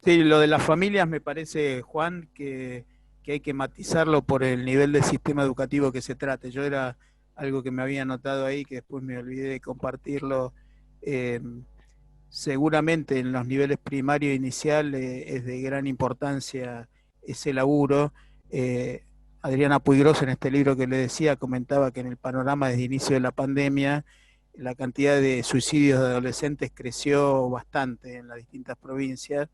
Sí, lo de las familias me parece, Juan, que hay que matizarlo por el nivel de sistema educativo que se trate. Yo era algo que me había notado ahí, que después me olvidé de compartirlo. Seguramente en los niveles primario e inicial es de gran importancia ese laburo. Adriana Puigros, en este libro que le decía, comentaba que en el panorama desde el inicio de la pandemia la cantidad de suicidios de adolescentes creció bastante en las distintas provincias,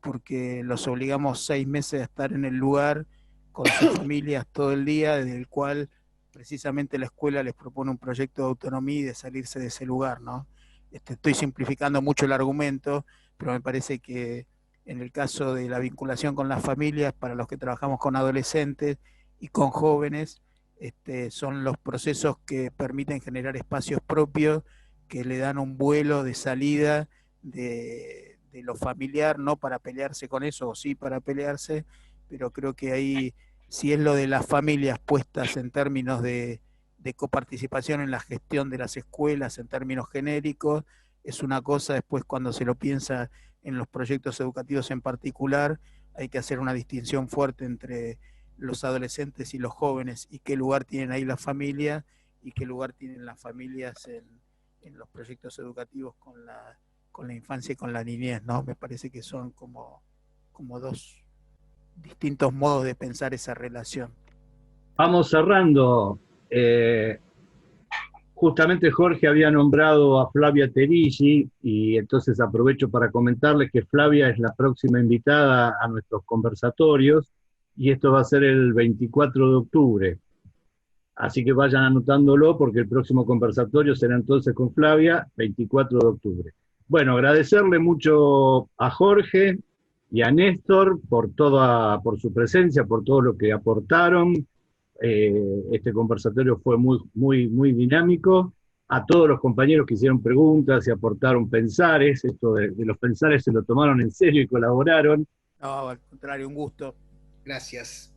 porque los obligamos 6 meses a estar en el lugar con sus familias todo el día, desde el cual precisamente la escuela les propone un proyecto de autonomía y de salirse de ese lugar, ¿no? Estoy simplificando mucho el argumento, pero me parece que en el caso de la vinculación con las familias, para los que trabajamos con adolescentes y con jóvenes, son los procesos que permiten generar espacios propios, que le dan un vuelo de salida de lo familiar, no para pelearse con eso, o sí para pelearse, pero creo que ahí, si es lo de las familias puestas en términos de coparticipación en la gestión de las escuelas, en términos genéricos, es una cosa. Después, cuando se lo piensa en los proyectos educativos en particular, hay que hacer una distinción fuerte entre los adolescentes y los jóvenes, y qué lugar tienen ahí las familias, y qué lugar tienen las familias en los proyectos educativos con la infancia y con la niñez, ¿no? Me parece que son como dos distintos modos de pensar esa relación. Vamos cerrando. Justamente Jorge había nombrado a Flavia Terigi, y entonces aprovecho para comentarles que Flavia es la próxima invitada a nuestros conversatorios, y esto va a ser el 24 de octubre. Así que vayan anotándolo, porque el próximo conversatorio será entonces con Flavia, 24 de octubre. Bueno, agradecerle mucho a Jorge y a Néstor por su presencia, por todo lo que aportaron. Este conversatorio fue muy dinámico. A todos los compañeros que hicieron preguntas y aportaron pensares, esto de los pensares se lo tomaron en serio y colaboraron. No, al contrario, un gusto. Gracias.